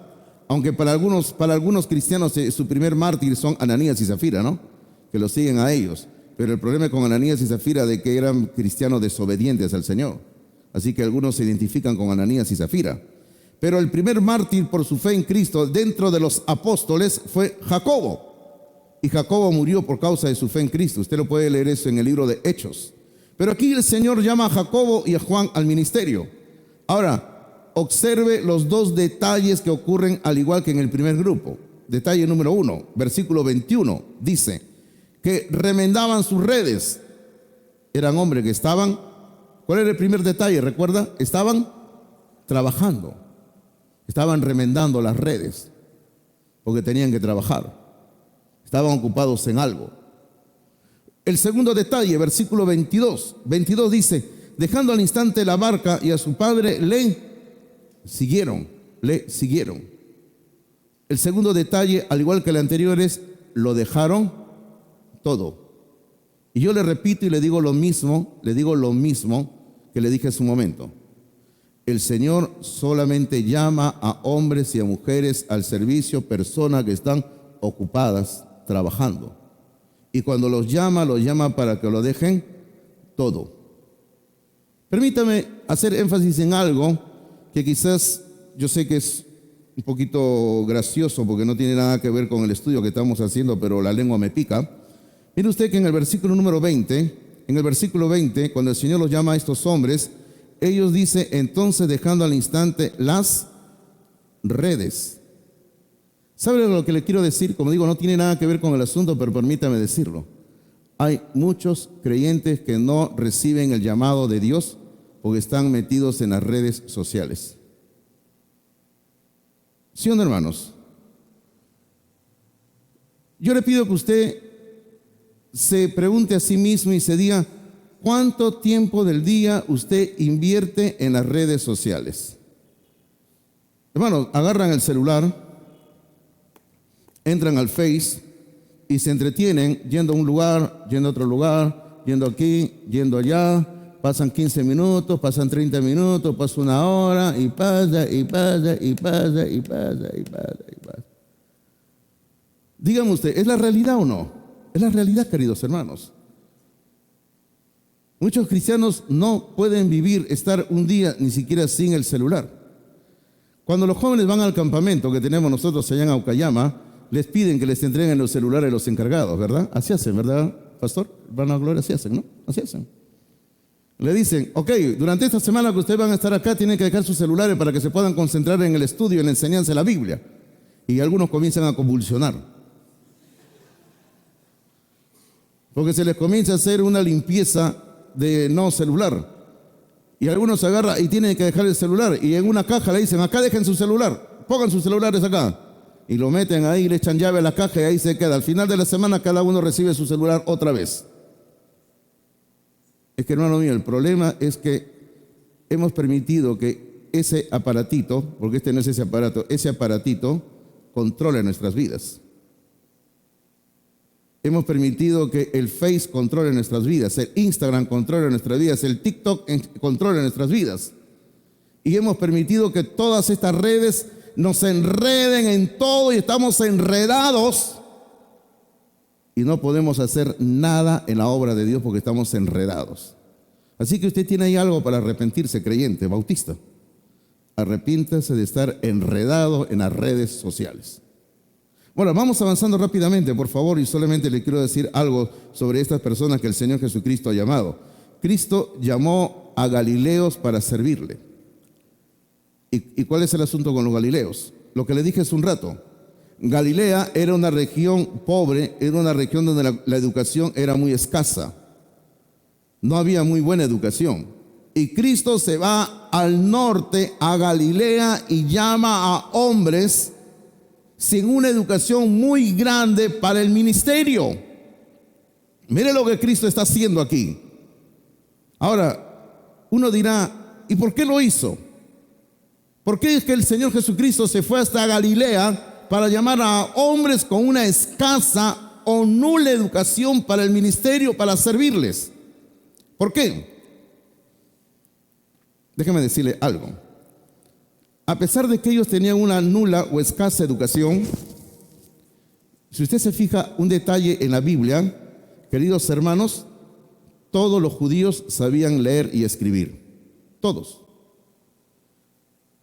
Aunque para algunos cristianos su primer mártir son Ananías y Zafira, ¿no? Que lo siguen a ellos. Pero el problema con Ananías y Zafira es de que eran cristianos desobedientes al Señor. Así que algunos se identifican con Ananías y Zafira. Pero el primer mártir por su fe en Cristo dentro de los apóstoles fue Jacobo. Y Jacobo murió por causa de su fe en Cristo. Usted lo puede leer eso en el libro de Hechos. Pero aquí el Señor llama a Jacobo y a Juan al ministerio. Ahora, observe los dos detalles que ocurren al igual que en el primer grupo. Detalle número 1, versículo 21, dice que remendaban sus redes. Eran hombres que estaban, ¿cuál era el primer detalle? ¿Recuerda? Estaban trabajando, estaban remendando las redes, porque tenían que trabajar, estaban ocupados en algo. El segundo detalle, versículo 22 dice, dejando al instante la barca y a su padre le siguieron. El segundo detalle, al igual que el anterior, es lo dejaron todo. Y yo le repito y le digo lo mismo que le dije hace un momento. El Señor solamente llama a hombres y a mujeres al servicio, personas que están ocupadas, trabajando. Y cuando los llama para que lo dejen todo. Permítame hacer énfasis en algo que quizás yo sé que es un poquito gracioso porque no tiene nada que ver con el estudio que estamos haciendo, pero la lengua me pica. Mire usted que en el versículo número 20, cuando el Señor los llama a estos hombres, ellos dicen, entonces dejando al instante las redes. ¿Sabe lo que le quiero decir? Como digo, no tiene nada que ver con el asunto, pero permítame decirlo. Hay muchos creyentes que no reciben el llamado de Dios porque están metidos en las redes sociales. ¿Sí o no, hermanos? Yo le pido que usted se pregunte a sí mismo y se diga, ¿cuánto tiempo del día usted invierte en las redes sociales? Hermanos, agarran el celular, entran al Face y se entretienen yendo a un lugar, yendo a otro lugar, yendo aquí, yendo allá. Pasan 15 minutos, pasan 30 minutos, pasa una hora y pasa. Dígame usted, ¿es la realidad o no? Es la realidad, queridos hermanos. Muchos cristianos no pueden estar un día ni siquiera sin el celular. Cuando los jóvenes van al campamento que tenemos nosotros allá en Aucayama, les piden que les entreguen los celulares a los encargados, ¿verdad? Así hacen, ¿verdad, pastor? Van a Gloria, así hacen, ¿no? Así hacen. Le dicen, ok, durante esta semana que ustedes van a estar acá, tienen que dejar sus celulares para que se puedan concentrar en el estudio, en la enseñanza de la Biblia. Y algunos comienzan a convulsionar. Porque se les comienza a hacer una limpieza de no celular. Y algunos se agarran y tienen que dejar el celular. Y en una caja le dicen, acá dejen su celular, pongan sus celulares acá. Y lo meten ahí, le echan llave a la caja y ahí se queda. Al final de la semana cada uno recibe su celular otra vez. Es que, hermano mío, el problema es que hemos permitido que ese aparatito, porque este no es ese aparatito controle nuestras vidas. Hemos permitido que el Face controle nuestras vidas, el Instagram controle nuestras vidas, el TikTok controle nuestras vidas. Y hemos permitido que todas estas redes nos enreden en todo y estamos enredados. Y no podemos hacer nada en la obra de Dios porque estamos enredados. Así que usted tiene ahí algo para arrepentirse, creyente, bautista. Arrepiéntase de estar enredado en las redes sociales. Bueno, vamos avanzando rápidamente, por favor, y solamente le quiero decir algo sobre estas personas que el Señor Jesucristo ha llamado. Cristo llamó a Galileos para servirle. ¿Y cuál es el asunto con los galileos? Lo que le dije hace un rato. Galilea era una región pobre, era una región donde la educación era muy escasa. No había muy buena educación. Y Cristo se va al norte, a Galilea, y llama a hombres sin una educación muy grande para el ministerio. Mire lo que Cristo está haciendo aquí. Ahora, uno dirá, ¿y por qué lo hizo? ¿Por qué es que el Señor Jesucristo se fue hasta Galilea para llamar a hombres con una escasa o nula educación para el ministerio, para servirles? ¿Por qué? Déjeme decirle algo. A pesar de que ellos tenían una nula o escasa educación, si usted se fija un detalle en la Biblia, queridos hermanos, todos los judíos sabían leer y escribir. Todos.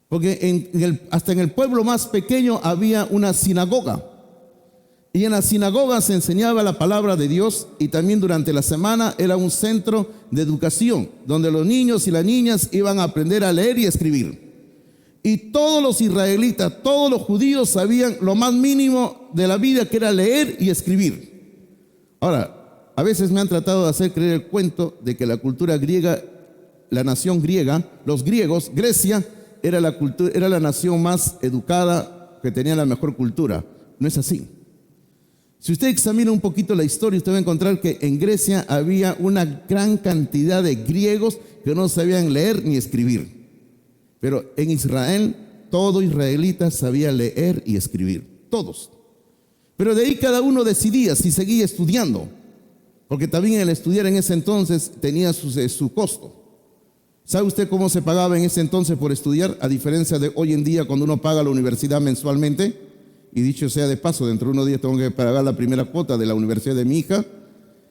Porque hasta en el pueblo más pequeño había una sinagoga. Y en la sinagoga se enseñaba la palabra de Dios, y también durante la semana era un centro de educación, donde los niños y las niñas iban a aprender a leer y escribir. Y todos los israelitas, todos los judíos sabían lo más mínimo de la vida, que era leer y escribir. Ahora, a veces me han tratado de hacer creer el cuento de que la cultura griega, la nación griega, los griegos, Grecia, era la nación más educada, que tenía la mejor cultura. No es así. Si usted examina un poquito la historia, usted va a encontrar que en Grecia había una gran cantidad de griegos que no sabían leer ni escribir. Pero en Israel, todo israelita sabía leer y escribir. Todos. Pero de ahí cada uno decidía si seguía estudiando. Porque también el estudiar en ese entonces tenía su costo. ¿Sabe usted cómo se pagaba en ese entonces por estudiar? A diferencia de hoy en día, cuando uno paga la universidad mensualmente. Y dicho sea de paso, dentro de unos días tengo que pagar la primera cuota de la universidad de mi hija,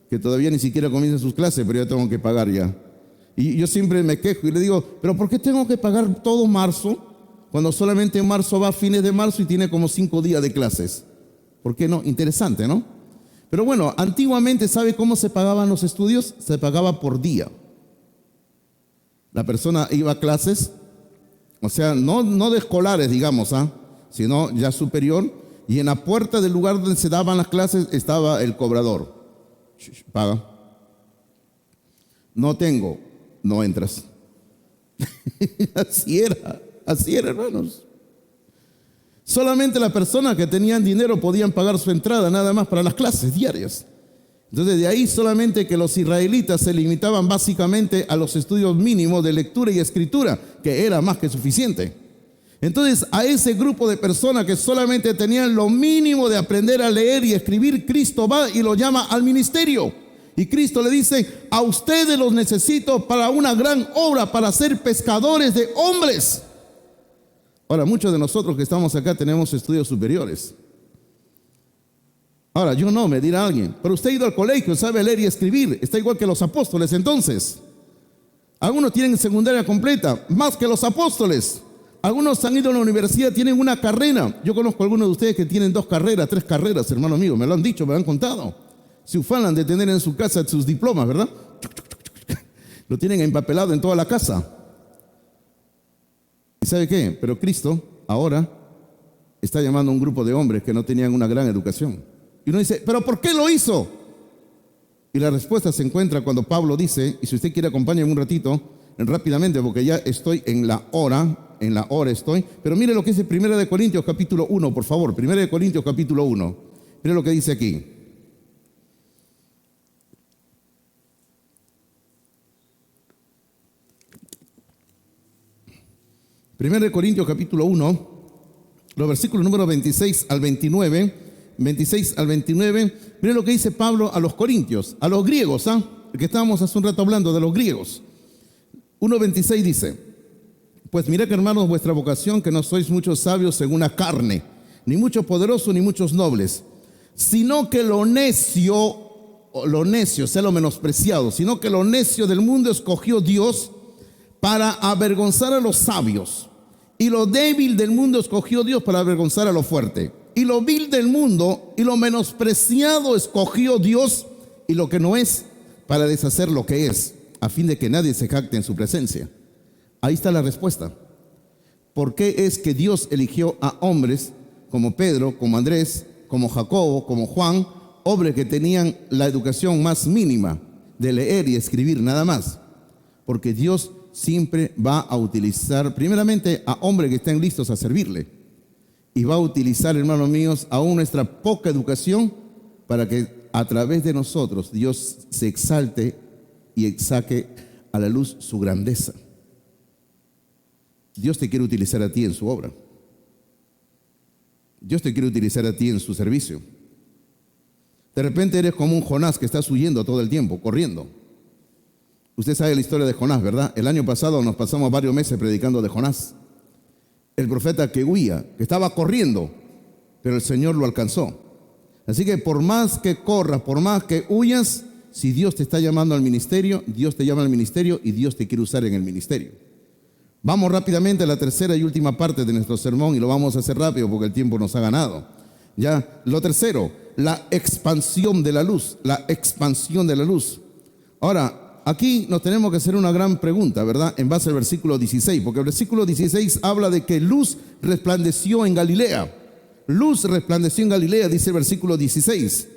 que todavía ni siquiera comienza sus clases, pero ya tengo que pagar ya. Y yo siempre me quejo y le digo, ¿pero por qué tengo que pagar todo marzo, cuando solamente en marzo va a fines de marzo y tiene como 5 días de clases? ¿Por qué no? Interesante, ¿no? Pero bueno, antiguamente, ¿sabe cómo se pagaban los estudios? Se pagaba por día. La persona iba a clases, o sea, no de escolares, digamos, sino ya superior, y en la puerta del lugar donde se daban las clases estaba el cobrador. Paga. No tengo, no entras. Así era, hermanos. Solamente las personas que tenían dinero podían pagar su entrada, nada más, para las clases diarias. Entonces, de ahí solamente que los israelitas se limitaban básicamente a los estudios mínimos de lectura y escritura, que era más que suficiente. Entonces, a ese grupo de personas que solamente tenían lo mínimo de aprender a leer y escribir, Cristo va y lo llama al ministerio. Y Cristo le dice, a ustedes los necesito para una gran obra, para ser pescadores de hombres. Ahora, muchos de nosotros que estamos acá tenemos estudios superiores. Ahora, yo no, me dirá alguien, pero usted ha ido al colegio, sabe leer y escribir, está igual que los apóstoles entonces. Algunos tienen secundaria completa, más que los apóstoles. Algunos han ido a la universidad, tienen una carrera. Yo conozco a algunos de ustedes que tienen 2 carreras, 3 carreras, hermano mío, me lo han dicho, me lo han contado. Se ufanan de tener en su casa sus diplomas, ¿verdad? Lo tienen empapelado en toda la casa. ¿Y sabe qué? Pero Cristo ahora está llamando a un grupo de hombres que no tenían una gran educación. Y uno dice, ¿pero por qué lo hizo? Y la respuesta se encuentra cuando Pablo dice, y si usted quiere acompáñenme un ratito, rápidamente, porque ya estoy en la hora estoy, pero mire lo que dice 1 Corintios capítulo 1, por favor, 1 Corintios capítulo 1. Mire lo que dice aquí. 1 Corintios capítulo 1, los versículos número 26 al 29, mire lo que dice Pablo a los corintios, a los griegos, que estábamos hace un rato hablando de los griegos. 1:26 dice, pues mirad, hermanos, vuestra vocación, que no sois muchos sabios según la carne, ni muchos poderosos, ni muchos nobles, sino que lo necio, o sea, lo menospreciado, sino que lo necio del mundo escogió Dios para avergonzar a los sabios, y lo débil del mundo escogió Dios para avergonzar a lo fuerte, y lo vil del mundo y lo menospreciado escogió Dios, y lo que no es, para deshacer lo que es, a fin de que nadie se jacte en su presencia. Ahí está la respuesta. ¿Por qué es que Dios eligió a hombres como Pedro, como Andrés, como Jacobo, como Juan, hombres que tenían la educación más mínima de leer y escribir nada más? Porque Dios siempre va a utilizar primeramente a hombres que estén listos a servirle, y va a utilizar, hermanos míos, aún nuestra poca educación para que a través de nosotros Dios se exalte y saque a la luz su grandeza. Dios te quiere utilizar a ti en su obra. Dios te quiere utilizar a ti en su servicio. De repente eres como un Jonás que estás huyendo todo el tiempo, corriendo. Usted sabe la historia de Jonás, ¿verdad? El año pasado nos pasamos varios meses predicando de Jonás, el profeta que huía, que estaba corriendo, pero el Señor lo alcanzó. Así que por más que corras, por más que huyas, si Dios te está llamando al ministerio, Dios te llama al ministerio y Dios te quiere usar en el ministerio. Vamos rápidamente a la tercera y última parte de nuestro sermón, y lo vamos a hacer rápido porque el tiempo nos ha ganado. Ya, lo tercero, la expansión de la luz, la expansión de la luz. Ahora, aquí nos tenemos que hacer una gran pregunta, ¿verdad? En base al versículo 16, porque el versículo 16 habla de que luz resplandeció en Galilea. Luz resplandeció en Galilea, dice el versículo 16.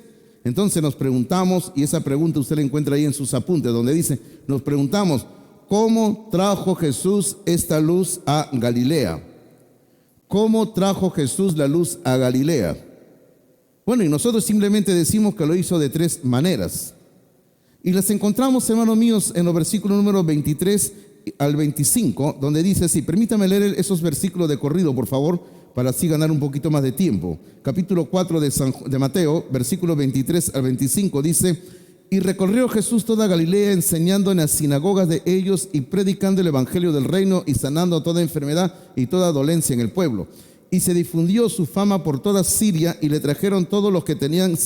Entonces nos preguntamos, y esa pregunta usted la encuentra ahí en sus apuntes, donde dice, nos preguntamos, ¿cómo trajo Jesús esta luz a Galilea? ¿Cómo trajo Jesús la luz a Galilea? Bueno, y nosotros simplemente decimos que lo hizo de tres maneras. Y las encontramos, hermanos míos, en los versículos números 23 al 25, donde dice así. Permítame leer esos versículos de corrido, por favor, para así ganar un poquito más de tiempo. Capítulo 4 de Mateo, versículos 23 al 25, dice: y recorrió Jesús toda Galilea, enseñando en las sinagogas de ellos y predicando el evangelio del reino y sanando toda enfermedad y toda dolencia en el pueblo. Y se difundió su fama por toda Siria, y le trajeron todos los que tenían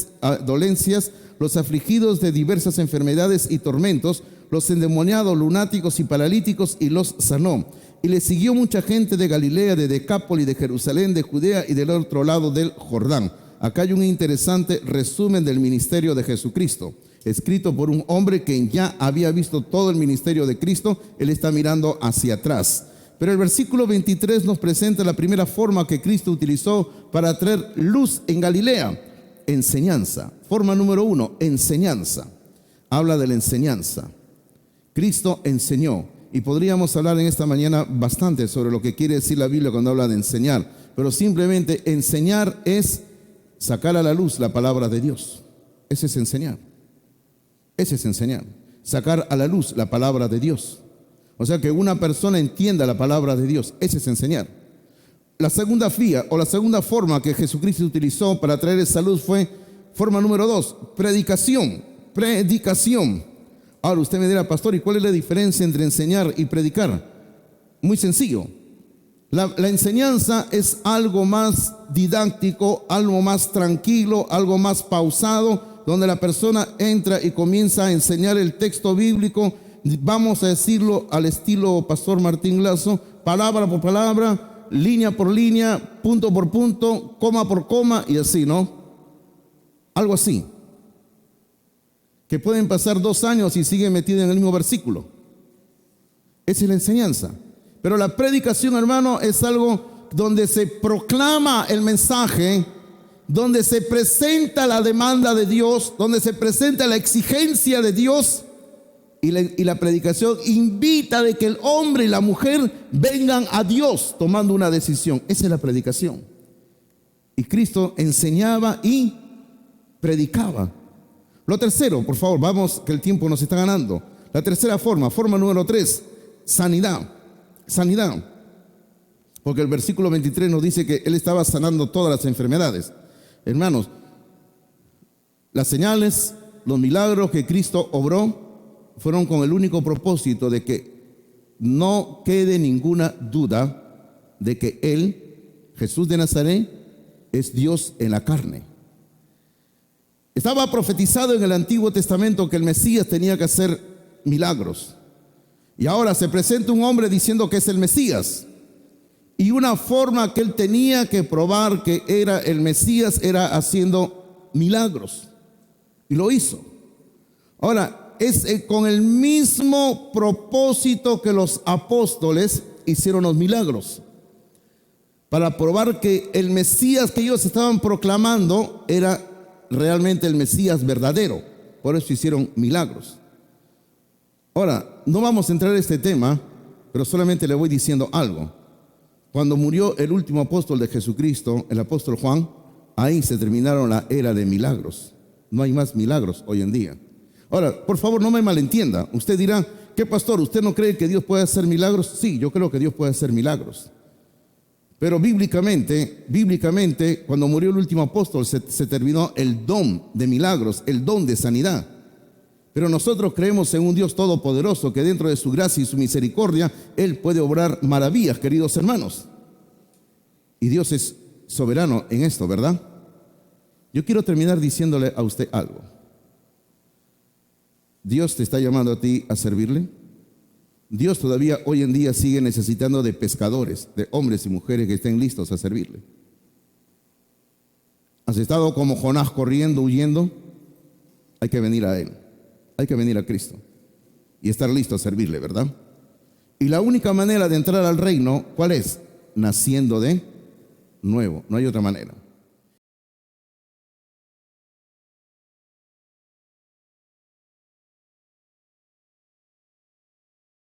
dolencias, los afligidos de diversas enfermedades y tormentos, los endemoniados, lunáticos y paralíticos, y los sanó. Y le siguió mucha gente de Galilea, de Decápolis, de Jerusalén, de Judea y del otro lado del Jordán. Acá hay un interesante resumen del ministerio de Jesucristo, escrito por un hombre que ya había visto todo el ministerio de Cristo. Él está mirando hacia atrás. Pero el versículo 23 nos presenta la primera forma que Cristo utilizó para traer luz en Galilea: enseñanza. Forma número 1, enseñanza. Habla de la enseñanza. Cristo enseñó. Y podríamos hablar en esta mañana bastante sobre lo que quiere decir la Biblia cuando habla de enseñar. Pero simplemente enseñar es sacar a la luz la palabra de Dios. Ese es enseñar. Ese es enseñar. Sacar a la luz la palabra de Dios. O sea, que una persona entienda la palabra de Dios. Ese es enseñar. La segunda vía o la segunda forma que Jesucristo utilizó para traer esa luz fue forma número 2, predicación. Predicación. Ahora usted me dirá: pastor, ¿y cuál es la diferencia entre enseñar y predicar? Muy sencillo. La enseñanza es algo más didáctico, algo más tranquilo, algo más pausado, donde la persona entra y comienza a enseñar el texto bíblico, vamos a decirlo al estilo Pastor Martín Lazo, palabra por palabra, línea por línea, punto por punto, coma por coma, y así, ¿no? Algo así. Que pueden pasar 2 años y siguen metidos en el mismo versículo. Esa es la enseñanza. Pero la predicación, hermano, es algo donde se proclama el mensaje, donde se presenta la demanda de Dios, donde se presenta la exigencia de Dios, y la predicación invita de que el hombre y la mujer vengan a Dios tomando una decisión. Esa es la predicación. Y Cristo enseñaba y predicaba. Lo tercero, por favor, vamos, que el tiempo nos está ganando. La tercera forma número 3, sanidad. Sanidad. Porque el versículo 23 nos dice que Él estaba sanando todas las enfermedades. Hermanos, las señales, los milagros que Cristo obró fueron con el único propósito de que no quede ninguna duda de que Él, Jesús de Nazaret, es Dios en la carne. Estaba profetizado en el Antiguo Testamento que el Mesías tenía que hacer milagros. Y ahora se presenta un hombre diciendo que es el Mesías. Y una forma que él tenía que probar que era el Mesías era haciendo milagros. Y lo hizo. Ahora, es con el mismo propósito que los apóstoles hicieron los milagros. Para probar que el Mesías que ellos estaban proclamando era realmente el Mesías verdadero. Por eso hicieron milagros. Ahora, no vamos a entrar en este tema, pero solamente le voy diciendo algo. Cuando murió el último apóstol de Jesucristo, el apóstol Juan, ahí se terminaron la era de milagros. No hay más milagros hoy en día. Ahora, por favor, no me malentienda. Usted dirá, ¿qué pastor? ¿Usted no cree que Dios puede hacer milagros? Sí, yo creo que Dios puede hacer milagros. Pero bíblicamente, cuando murió el último apóstol, se terminó el don de milagros, el don de sanidad. Pero nosotros creemos en un Dios todopoderoso que dentro de su gracia y su misericordia, Él puede obrar maravillas, queridos hermanos. Y Dios es soberano en esto, ¿verdad? Yo quiero terminar diciéndole a usted algo. Dios te está llamando a ti a servirle. Dios todavía hoy en día sigue necesitando de pescadores, de hombres y mujeres que estén listos a servirle. ¿Has estado como Jonás corriendo, huyendo? Hay que venir a Él. Hay que venir a Cristo y estar listo a servirle, ¿verdad? Y la única manera de entrar al reino, ¿cuál es? Naciendo de nuevo. No hay otra manera.